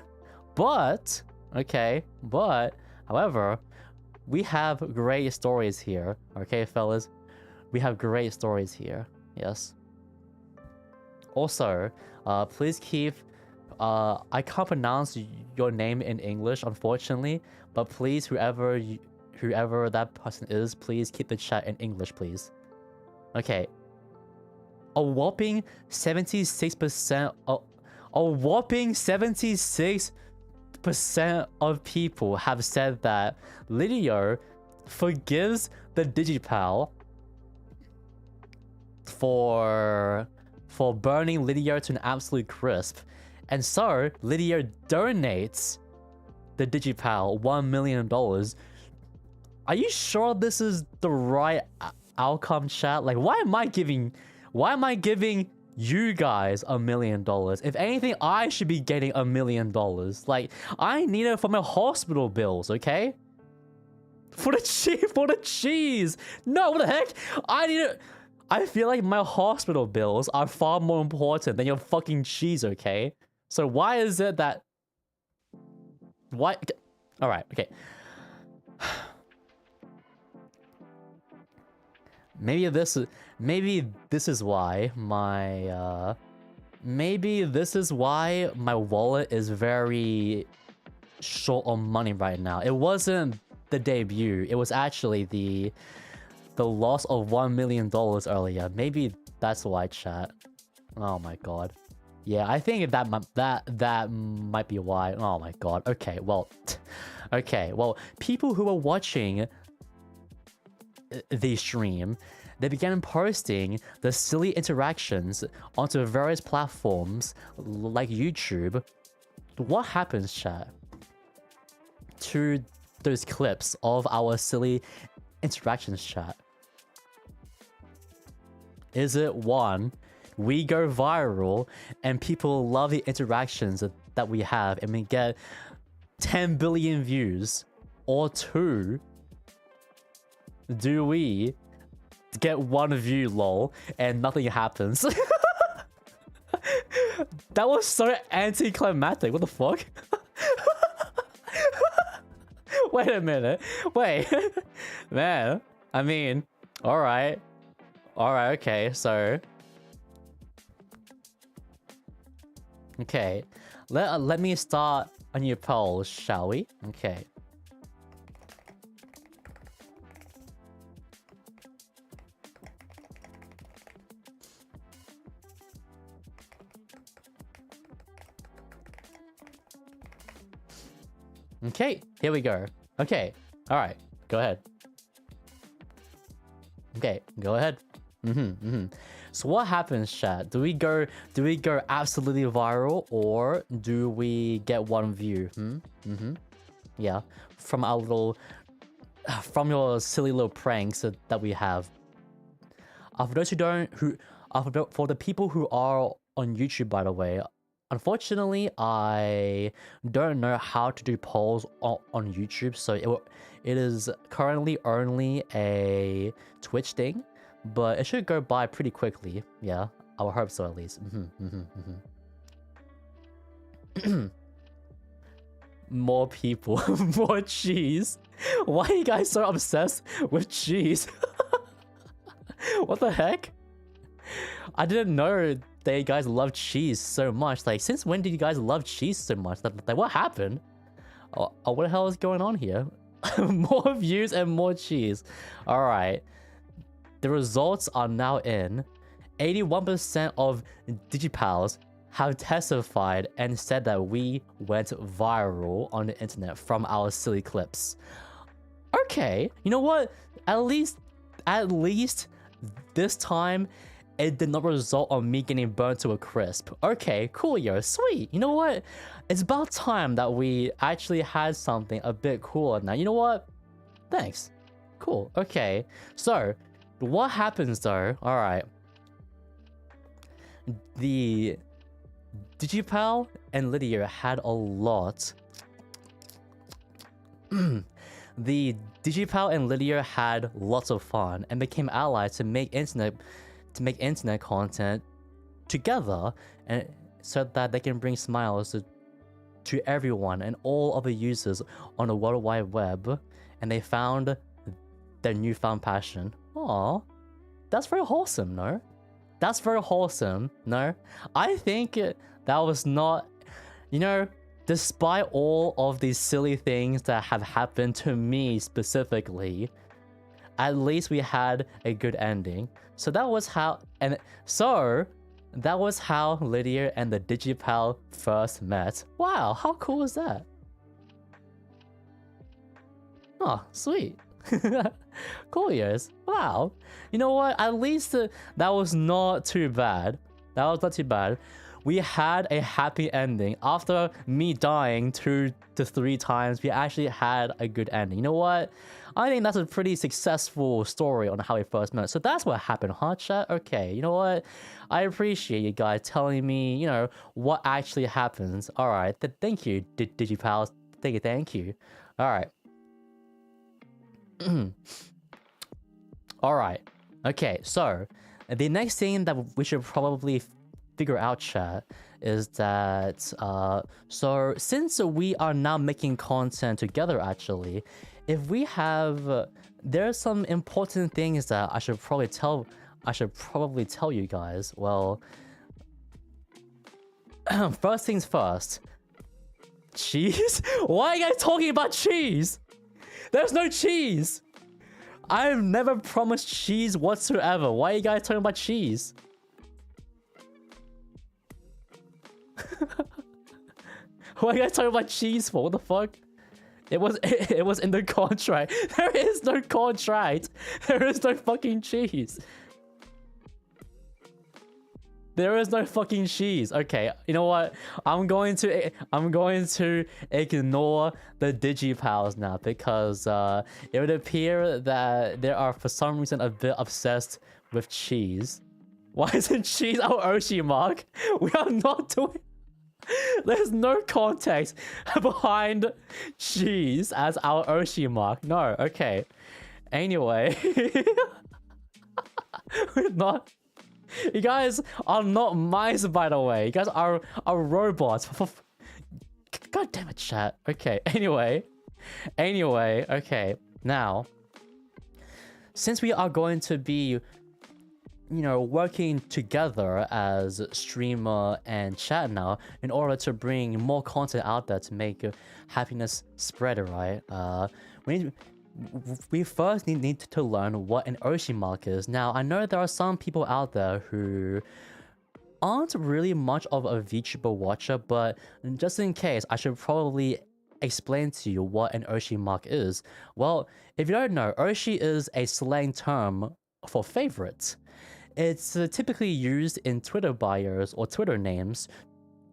But, okay, but, however, we have great stories here. Okay, fellas? We have great stories here. Yes. Also, please keep... I can't pronounce your name in English, unfortunately, but please, whoever that person is, please keep the chat in English, please. Okay. A whopping 76% A whopping 76% of people have said that Lideo forgives the Digipal for burning Lideo to an absolute crisp. And so, Lideo donates the Digipal $1 million. Are you sure this is the right outcome, chat? Like, why am I giving you guys $1 million? If anything, I should be getting $1 million. Like, I need it for my hospital bills, okay? For the cheese. No, what the heck? I need it. I feel like my hospital bills are far more important than your fucking cheese, okay? So why is it that... Why? Alright, okay. Maybe this is why my wallet is very short on money right now. It wasn't the debut. It was actually the loss of $1 million earlier. Maybe that's why, chat. Oh my god. Yeah, I think that might be why. Oh my god. Okay, well, people who were watching the stream, they began posting the silly interactions onto various platforms like YouTube. What happens, chat, to those clips of our silly interactions, chat? Is it 1, we go viral and people love the interactions that we have and we get 10 billion views? Or 2, do we get 1 view, lol, and nothing happens? That was so anticlimactic. What the fuck? Wait a minute. Wait. Man, I mean, alright. Alright, okay, so... Okay, let me start a new poll, shall we? Okay. Okay, here we go. Okay, alright, go ahead. Okay, go ahead. So what happens, chat? Do we go absolutely viral, or do we get 1 view? Yeah, from your silly little pranks that we have. For those for the people who are on YouTube, by the way, unfortunately, I don't know how to do polls on YouTube, so it is currently only a Twitch thing. But it should go by pretty quickly. Yeah, I would hope so at least. More people, more cheese. Why are you guys so obsessed with cheese? What the heck? I didn't know that you guys love cheese so much. Like, since when did you guys love cheese so much? Like, what happened? Oh, what the hell is going on here? More views and more cheese. All right. The results are now in. 81% of Digipals have testified and said that we went viral on the internet from our silly clips. Okay, you know what? At least this time, it did not result on me getting burned to a crisp. Okay, cool, yo, sweet. You know what? It's about time that we actually had something a bit cooler now. You know what? Thanks. Cool, okay. So, what happens though? Alright. The Digipal and Lideo had a lot. The Digipal and Lideo had lots of fun and became allies to make internet content together, and so that they can bring smiles to everyone and all other users on the World Wide Web, and they found their newfound passion. Aw, that's very wholesome, no? That's very wholesome, no? I think that was not, you know, despite all of these silly things that have happened to me specifically, at least we had a good ending. So that was how, and so that was how Lideo and the Digipal first met. Wow, how cool is that? Oh, sweet. Cool years. Wow. You know what? At least that was not too bad. That was not too bad. We had a happy ending. After me dying 2 to 3 times, we actually had a good ending. You know what? I think that's a pretty successful story on how we first met. So that's what happened, huh, chat? Okay, you know what? I appreciate you guys telling me, you know, what actually happens. Alright, thank you, Digipals. Thank you. Alright. Alright. Okay, so the next thing that we should probably figure out, chat, is that so since we are now making content together, actually, if we have there's some important things that I should probably tell you guys. Well, first things first. Cheese? Why are you guys talking about cheese? There's no cheese. I've never promised cheese whatsoever. Why are you guys talking about cheese? Why are you guys talking about cheese for? What the fuck? It was in the contract. There is no contract. There is no fucking cheese. There is no fucking cheese. Okay, you know what? I'm going to ignore the Digipals now because it would appear that they are for some reason a bit obsessed with cheese. Why isn't cheese our Oshi mark? We are not doing. There's no context behind cheese as our Oshi mark. No, okay. Anyway, we're not. You guys are not mice, by the way. You guys are robots. God damn it, chat. Okay, anyway, okay. Now, since we are going to be, you know, working together as streamer and chat now in order to bring more content out there to make happiness spread, right? We first need to learn what an Oshi mark is. Now, I know there are some people out there who aren't really much of a VTuber watcher, but just in case, I should probably explain to you what an Oshi mark is. Well, if you don't know, Oshi is a slang term for favorite. It's typically used in Twitter bios or Twitter names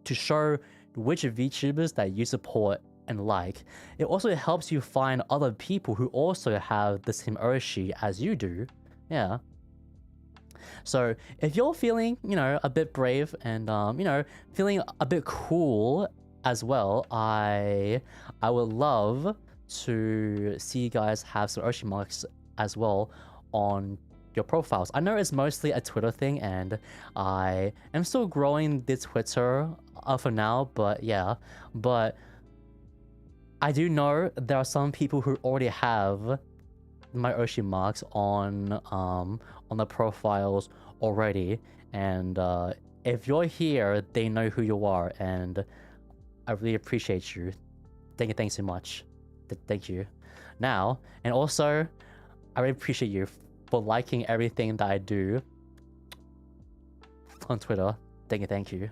to show which VTubers that you support and like. It also helps you find other people who also have the same Oshi as you do. Yeah. So if you're feeling, you know, a bit brave and you know, feeling a bit cool as well, I would love to see you guys have some Oshi marks as well on your profiles. I know it's mostly a Twitter thing and I am still growing the Twitter for now, but yeah. But I do know there are some people who already have my Oshi marks on the profiles already, and if you're here, they know who you are, and I really appreciate you. Thanks so much. Thank you. Now, and also, I really appreciate you for liking everything that I do on Twitter. Thank you.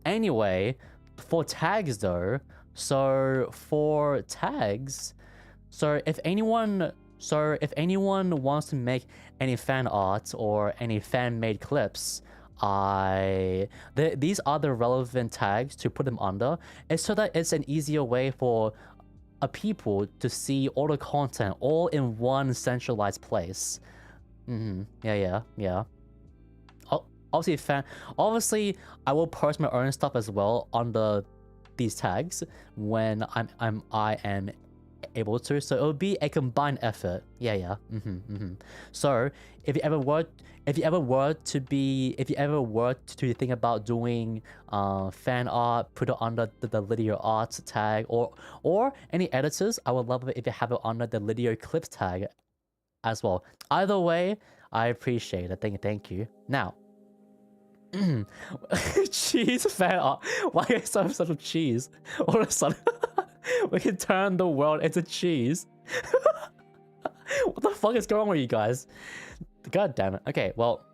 Anyway, for tags though. So for tags, so if anyone wants to make any fan art or any fan-made clips, these are the relevant tags to put them under. It's so that it's an easier way for people to see all the content all in one centralized place. Yeah. Obviously, I will post my own stuff as well under these tags when I am able to, so it'll be a combined effort. Yeah. So if you ever were to think about doing fan art, put it under the Lideo art tag, or any editors, I would love it if you have it under the Lideo clips tag as well. Either way, I appreciate it. Thank you. Now, cheese fan art. Why is there such a cheese? All of a sudden, we can turn the world into cheese. What the fuck is going on with you guys? God damn it. Okay, well,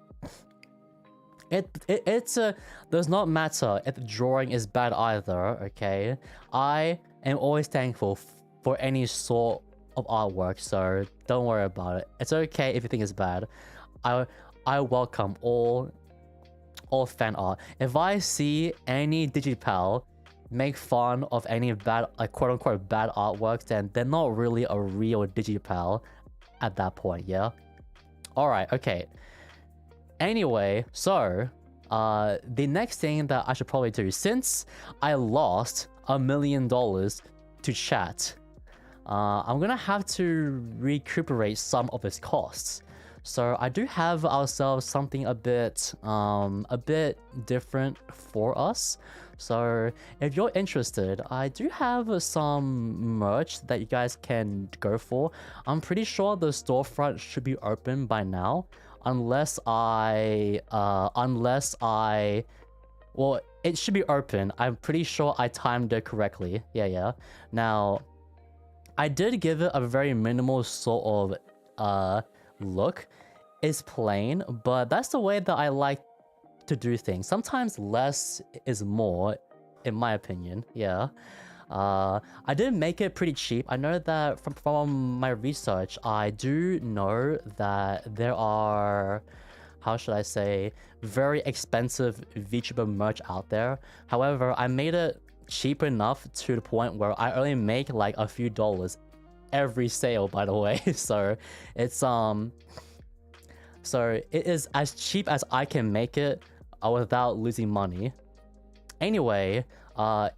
It's a does not matter if the drawing is bad either, okay? I am always thankful for any sort of artwork, so don't worry about it. It's okay if you think it's bad. I welcome all fan art. If I see any digipal make fun of any bad, like quote unquote bad artwork, then they're not really a real digipal at that point, yeah? Alright, okay. Anyway, so the next thing that I should probably do, since I lost $1 million to chat, I'm gonna have to recuperate some of its costs. So I do have ourselves something a bit different for us. So if you're interested, I do have some merch that you guys can go for. I'm pretty sure the storefront should be open by now, unless I well, it should be open. I'm pretty sure I timed it correctly. Yeah. Now, I did give it a very minimal sort of look. It's plain, but that's the way that I like to do things. Sometimes less is more, in my opinion. Yeah. I did make it pretty cheap. I know that from my research, I do know that there are, how should I say, very expensive VTuber merch out there. However, I made it cheap enough to the point where I only make like a few dollars every sale, by the way. So it's so it is as cheap as I can make it without losing money. Anyway,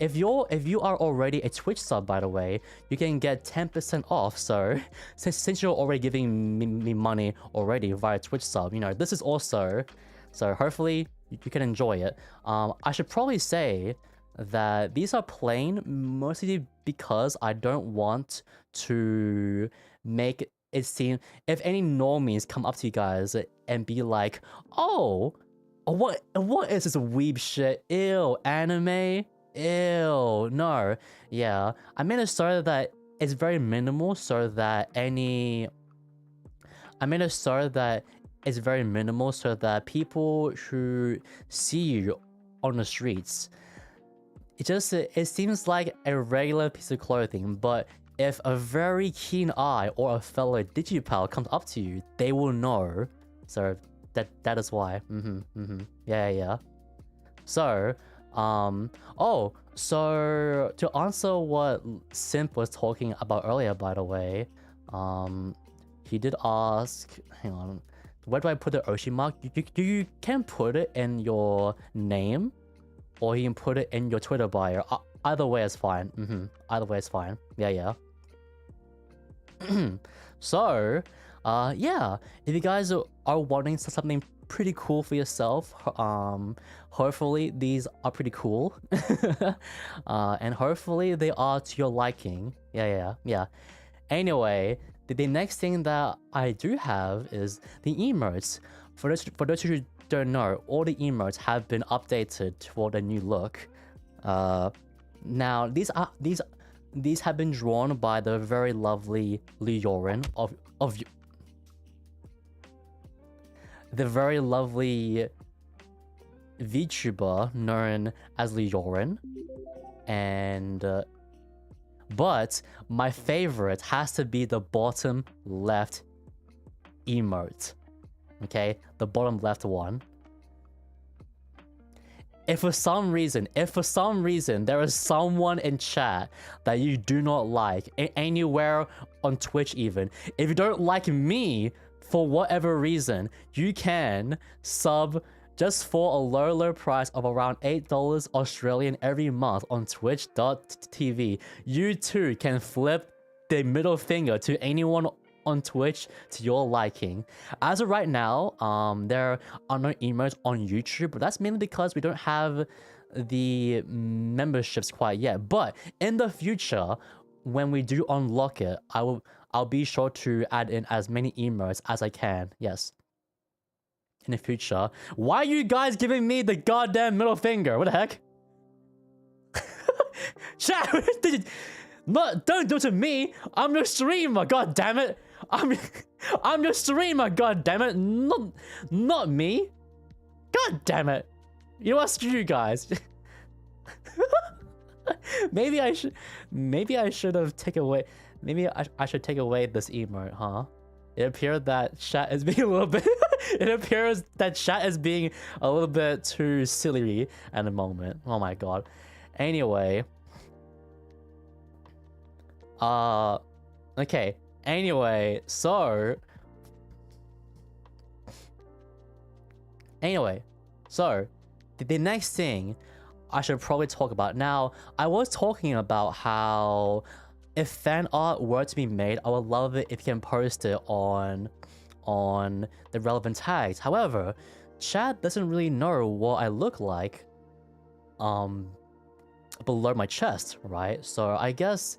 if you are already a Twitch sub, by the way, you can get 10% off. So since you're already giving me money already via Twitch sub, you know, this is also, so hopefully you can enjoy it. I should probably say that these are plain mostly because I don't want to make it seem, if any normies come up to you guys and be like, oh, what is this weeb shit? Ew, anime? Ew, no. Yeah, I made it so that it's very minimal, so that people who see you on the streets, it seems like a regular piece of clothing, but if a very keen eye or a fellow digipal comes up to you, they will know. So that is why. Yeah. So, so to answer what Simp was talking about earlier, by the way, he did ask, hang on, where do I put the Oshi mark? You can put it in your name, or you can put it in your Twitter bio. Either way is fine. Either way is fine. Yeah. So, yeah, if you guys are wanting something pretty cool for yourself, hopefully these are pretty cool. And hopefully they are to your liking. Yeah. Anyway, the next thing that I do have is the emotes. For those who don't know, all the emotes have been updated toward a new look. Now these have been drawn by the very lovely Leorin of the very lovely VTuber known as Leorin, and but my favorite has to be the bottom left emote. Okay, the bottom left one. If for some reason there is someone in chat that you do not like, anywhere on Twitch even, if you don't like me for whatever reason, you can sub just for a low price of around $8 Australian every month on twitch.tv. You too can flip the middle finger to anyone on Twitch to your liking. As of right now, there are no emotes on YouTube, but that's mainly because we don't have the memberships quite yet. But in the future, when we do unlock it, I'll be sure to add in as many emotes as I can. Yes. In the future. Why are you guys giving me the goddamn middle finger? What the heck? Chat, don't do it to me. I'm the streamer, god damn it. I'm the streamer, god damn it. Not me. God damn it! You know what? Screw you guys. Maybe I should have taken away. Maybe I should take away this emote, huh? It appeared that chat is being a little bit. It appears that chat is being a little bit too silly at the moment. Oh my god. Anyway. Okay. Anyway, so the next thing I should probably talk about. Now, I was talking about how if fan art were to be made, I would love it if you can post it on the relevant tags. However, chat doesn't really know what I look like below my chest, right? So I guess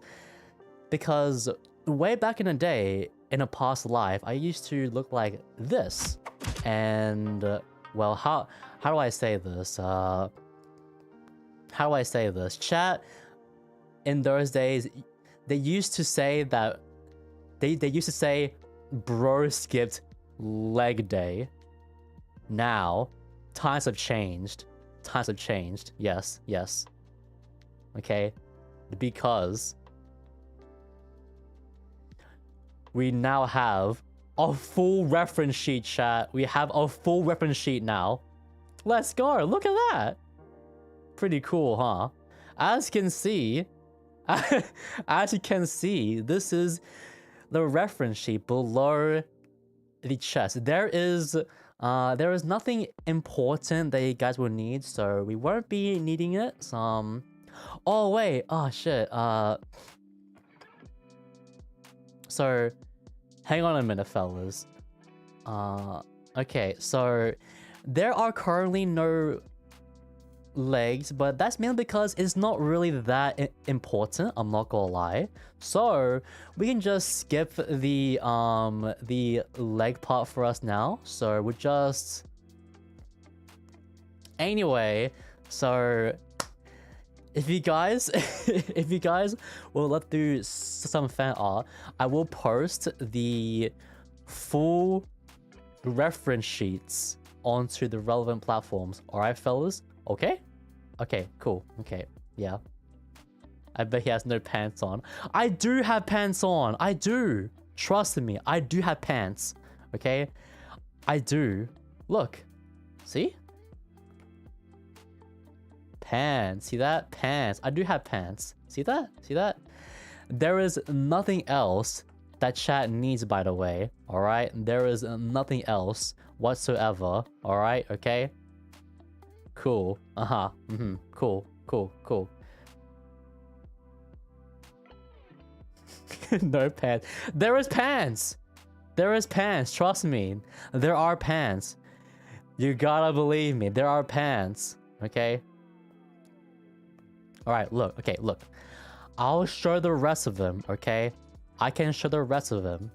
because way back in the day, in a past life, I used to look like this. And well, how do I say this? How do I say this? Chat in those days, they used to say that they used to say bro skipped leg day. Now times have changed. Times have changed. Yes, yes. Okay, because we now have a full reference sheet, chat. We have a full reference sheet now. Let's go. Look at that. Pretty cool, huh? As you can see, this is the reference sheet below the chest. There is nothing important that you guys will need, so we won't be needing it. Oh wait, oh shit. So hang on a minute, fellas. Okay, so there are currently no legs, but that's mainly because it's not really that important, I'm not gonna lie. So we can just skip the leg part for us now. So we just anyway, so if you guys will let do some fan art, I will post the full reference sheets onto the relevant platforms. Alright, fellas? Okay? Okay, cool. Okay, yeah. I bet he has no pants on. I do have pants on. I do. Trust me, I do have pants. Okay? I do. Look. See? Pants. See that? Pants. I do have pants. See that? See that? There is nothing else that chat needs, by the way. Alright? There is nothing else whatsoever. Alright? Okay? Cool. Uh-huh. Mm-hmm. Cool. Cool. Cool. No pants. There is pants! There is pants. Trust me. There are pants. You gotta believe me. There are pants. Okay? Alright, look. Okay, look. I'll show the rest of them, okay? I can show the rest of them.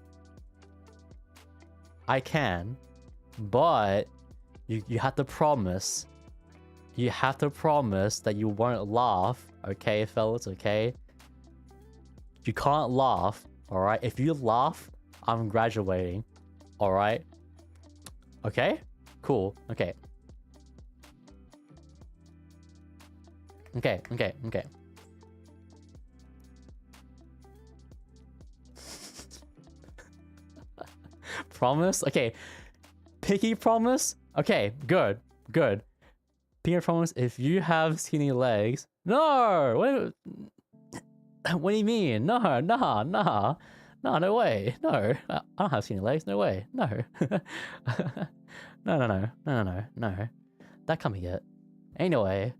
I can. But you have to promise. You have to promise that you won't laugh, okay, fellas, okay? You can't laugh, alright? If you laugh, I'm graduating, alright? Okay? Cool, okay. Okay. Promise? Okay. Picky promise? Okay, good. Pinky promise, if you have skinny legs... No! What do you mean? No, no way. No, I don't have skinny legs. No way. No. No. That can't be it. Anyway.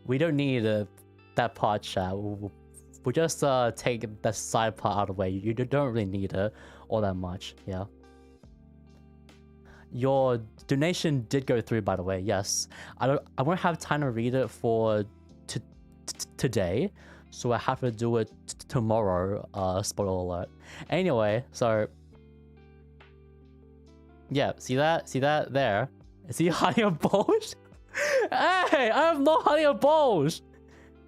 We don't need that part, chat. We'll just take the side part out of the way. You don't really need it all that much, yeah. Your donation did go through, by the way. Yes, I won't have time to read it for today, so I have to do it tomorrow. Spoiler alert. Anyway, so yeah, see that there? Is he hiding a bulge? Hey, I am not hiding a bulge.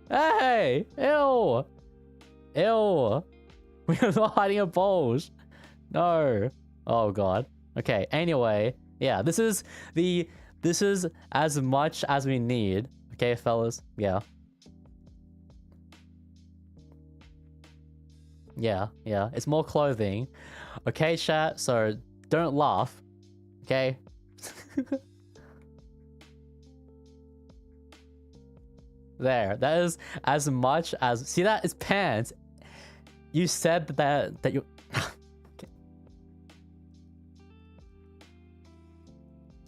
Hey, ew. We are not hiding a bulge. No. Oh god. Okay, anyway. Yeah, this is as much as we need. Okay, fellas? Yeah. Yeah, yeah. It's more clothing. Okay, chat? So don't laugh. Okay? There. That is as much as... See that? It's pants. You said that you... Okay.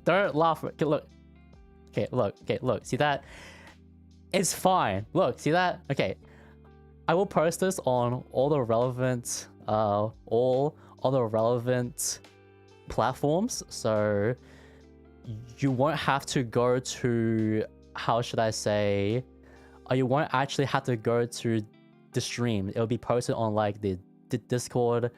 Don't laugh. Okay, look. Okay, look. Okay, look. See that? It's fine. Look, see that? Okay. I will post this on all the relevant platforms, so you won't have to go to, how should I say, you won't actually have to go to the stream. It'll be posted on like the Discord,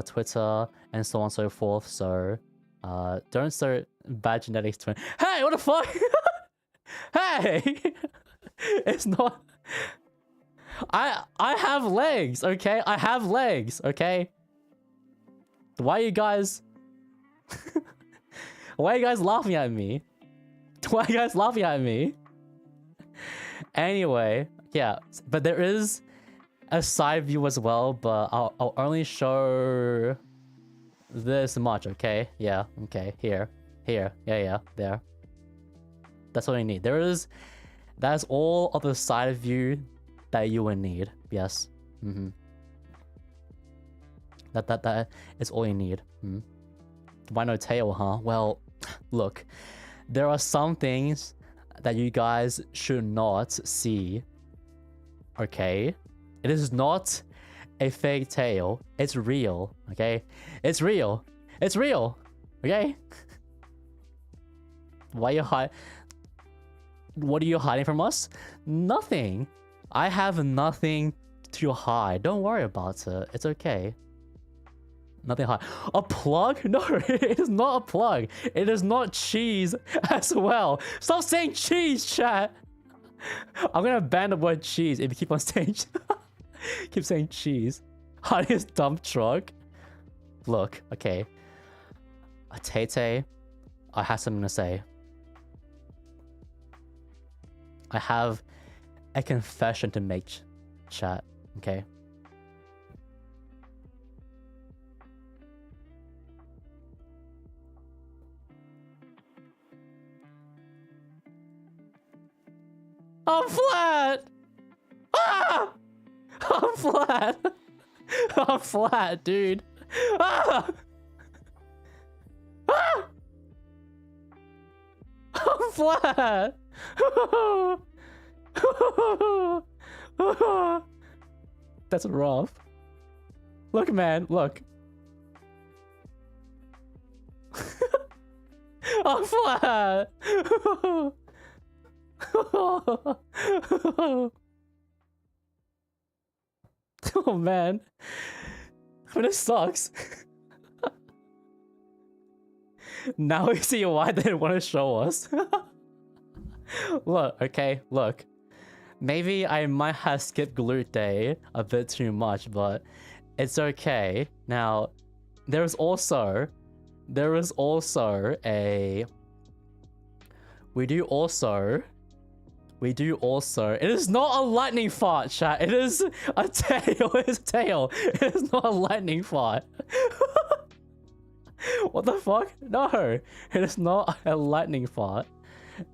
Twitter, and so on and so forth. So don't start bad genetics twin. Hey, what the fuck? Hey, it's not. I have legs, okay? I have legs, okay? Why are you guys... Why are you guys laughing at me? Why are you guys laughing at me? Anyway, yeah, but there is a side view as well, but I'll only show this much, okay? Yeah, okay, here, yeah, there. That's what I need. That's all of the side view that you would need. Yes. That is all you need. Why no tail, huh? Well, look, there are some things that you guys should not see. Okay? It is not a fake tail. It's real. Okay? It's real. It's real. Okay? Why you hide? What are you hiding from us? Nothing. I have nothing to hide. Don't worry about it. It's okay. Nothing hide. A plug? No, it is not a plug. It is not cheese as well. Stop saying cheese, chat. I'm gonna ban the word cheese if you keep on saying keep saying cheese. Honey's dump truck. Look, okay. A Tay-Tay, I have something to say. I have a confession to make, chat, okay? I'm flat! Ah! I'm flat! I'm flat, dude. Ah! Ah! I'm flat! That's rough. Look, man, look. I'm flat! Oh man, this sucks. Now we see why they didn't want to show us. Look, okay, look. Maybe I might have skipped glute day a bit too much, but it's okay. Now, there is also a... We do also... It is not a lightning fart, chat. It is a tail. It is a tail. It is not a lightning fart. What the fuck? No, it is not a lightning fart.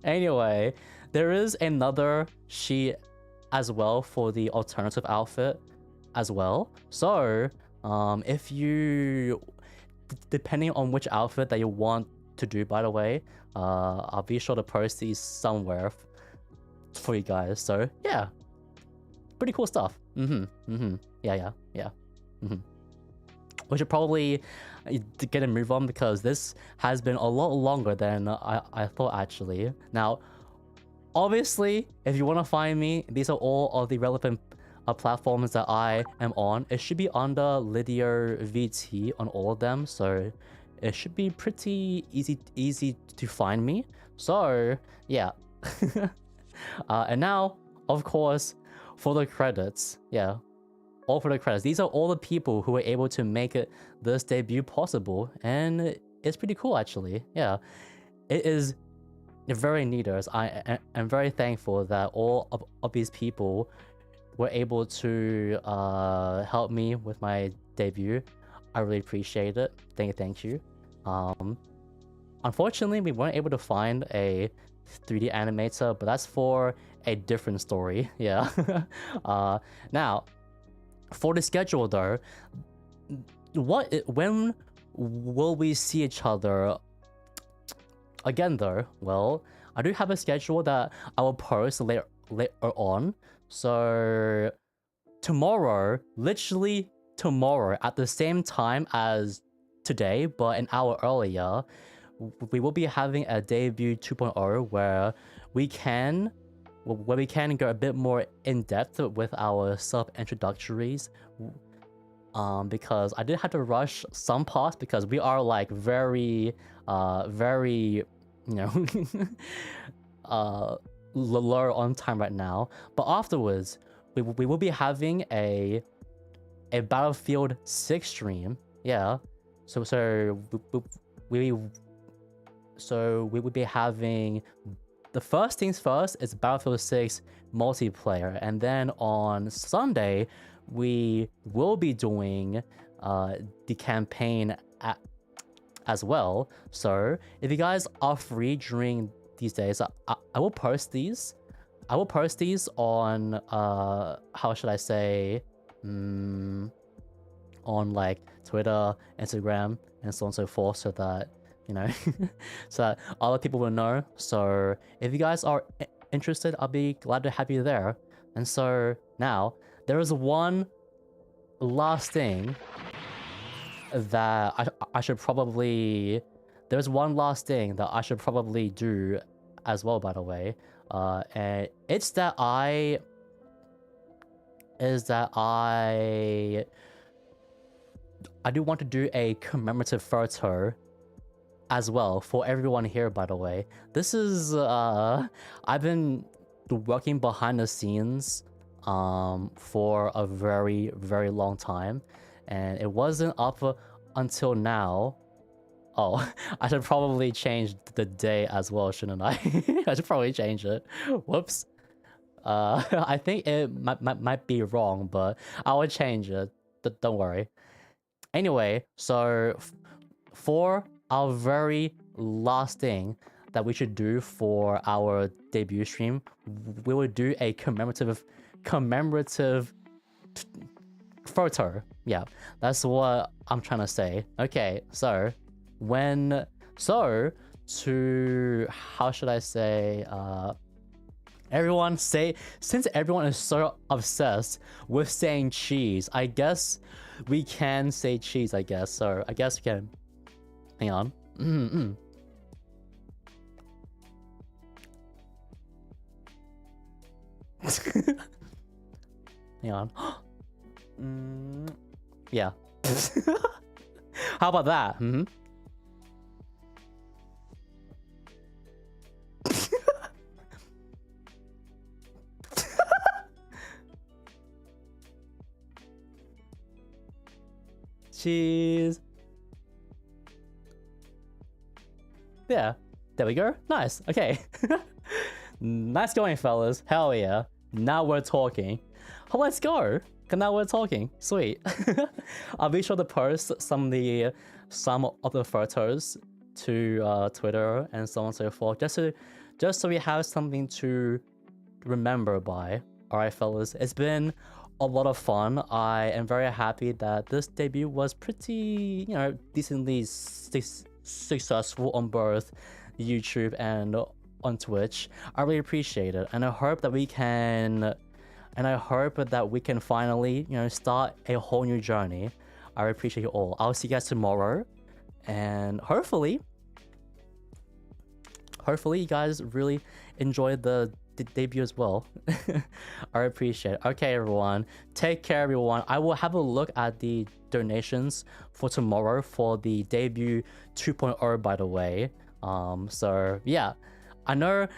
Anyway, there is another sheet as well for the alternative outfit as well. So, if you... Depending on which outfit that you want to do, by the way, I'll be sure to post these somewhere for you guys. So yeah, pretty cool stuff. Yeah. We should probably get a move on because this has been a lot longer than I thought actually. Now, obviously, if you want to find me, these are all of the relevant platforms that I am on. It should be under Lideo VT on all of them, so it should be pretty easy to find me. So yeah. And now, of course, for the credits, yeah. all for the credits. These are all the people who were able to make this debut possible, and it's pretty cool actually. Yeah, it is very neater. I am very thankful that all of these people were able to help me with my debut. I really appreciate it. Thank you. Unfortunately, we weren't able to find a 3D animator, but that's for a different story. Yeah. Now, for the schedule though, when will we see each other again though? Well, I do have a schedule that I will post later on. So tomorrow, literally tomorrow at the same time as today, but an hour earlier, we will be having a debut 2.0 where we can go a bit more in depth with our self-introductories, because I did have to rush some parts because we are like very you know low on time right now. But afterwards we will be having a Battlefield 6 stream. Yeah, so we would be having, the first things first is Battlefield 6 multiplayer, and then on Sunday we will be doing the campaign as well. So if you guys are free during these days, I will post these. I will post these on how should I say, on like Twitter, Instagram, and so on and so forth, so that, you know, so that other people will know. So if you guys are interested, I'll be glad to have you there. And so now there is one last thing that I should probably, there's one last thing that I should probably do as well, by the way. And it's that I do want to do a commemorative photo as well for everyone here, by the way. This is I've been working behind the scenes for a very, very long time, and it wasn't up until now. Oh, I should probably change the day as well, shouldn't I? I should probably change it. Whoops. I think it might be wrong, but I will change it. Don't worry. Anyway, so for our very last thing that we should do for our debut stream, we will do a commemorative photo. Yeah, that's what I'm trying to say. Okay, so how should I say, everyone say, since everyone is so obsessed with saying cheese, I guess we can say cheese, I guess. So I guess we can, hang on. Hang on. Yeah. How about that? Cheese. Yeah, there we go. Nice. Okay. Nice going, fellas. Hell yeah. Now we're talking. Oh, let's go. Now we're talking. Sweet. I'll be sure to post some of the photos to Twitter and so on and so forth, just so we have something to remember by. All right, fellas. It's been a lot of fun. I am very happy that this debut was pretty, you know, decently successful on both YouTube and on Twitch. I really appreciate it, and I hope that we can finally, you know, start a whole new journey. I appreciate you all. I'll see you guys tomorrow, and hopefully you guys really enjoyed the debut as well. I appreciate it. Okay, everyone, take care, everyone. I will have a look at the donations for tomorrow for the debut 2.0, by the way. So yeah, I know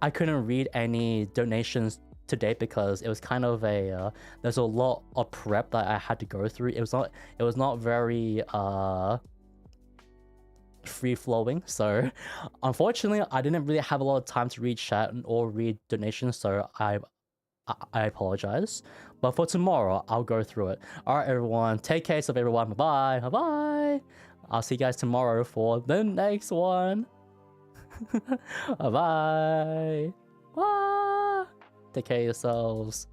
I couldn't read any donations today because it was kind of a there's a lot of prep that I had to go through. It was not very free flowing, so unfortunately I didn't really have a lot of time to read chat or read donations, so I apologize. But for tomorrow I'll go through it. All right, everyone, take care of everyone. Bye bye. I'll see you guys tomorrow for the next one. Bye. Bye. Take care of yourselves.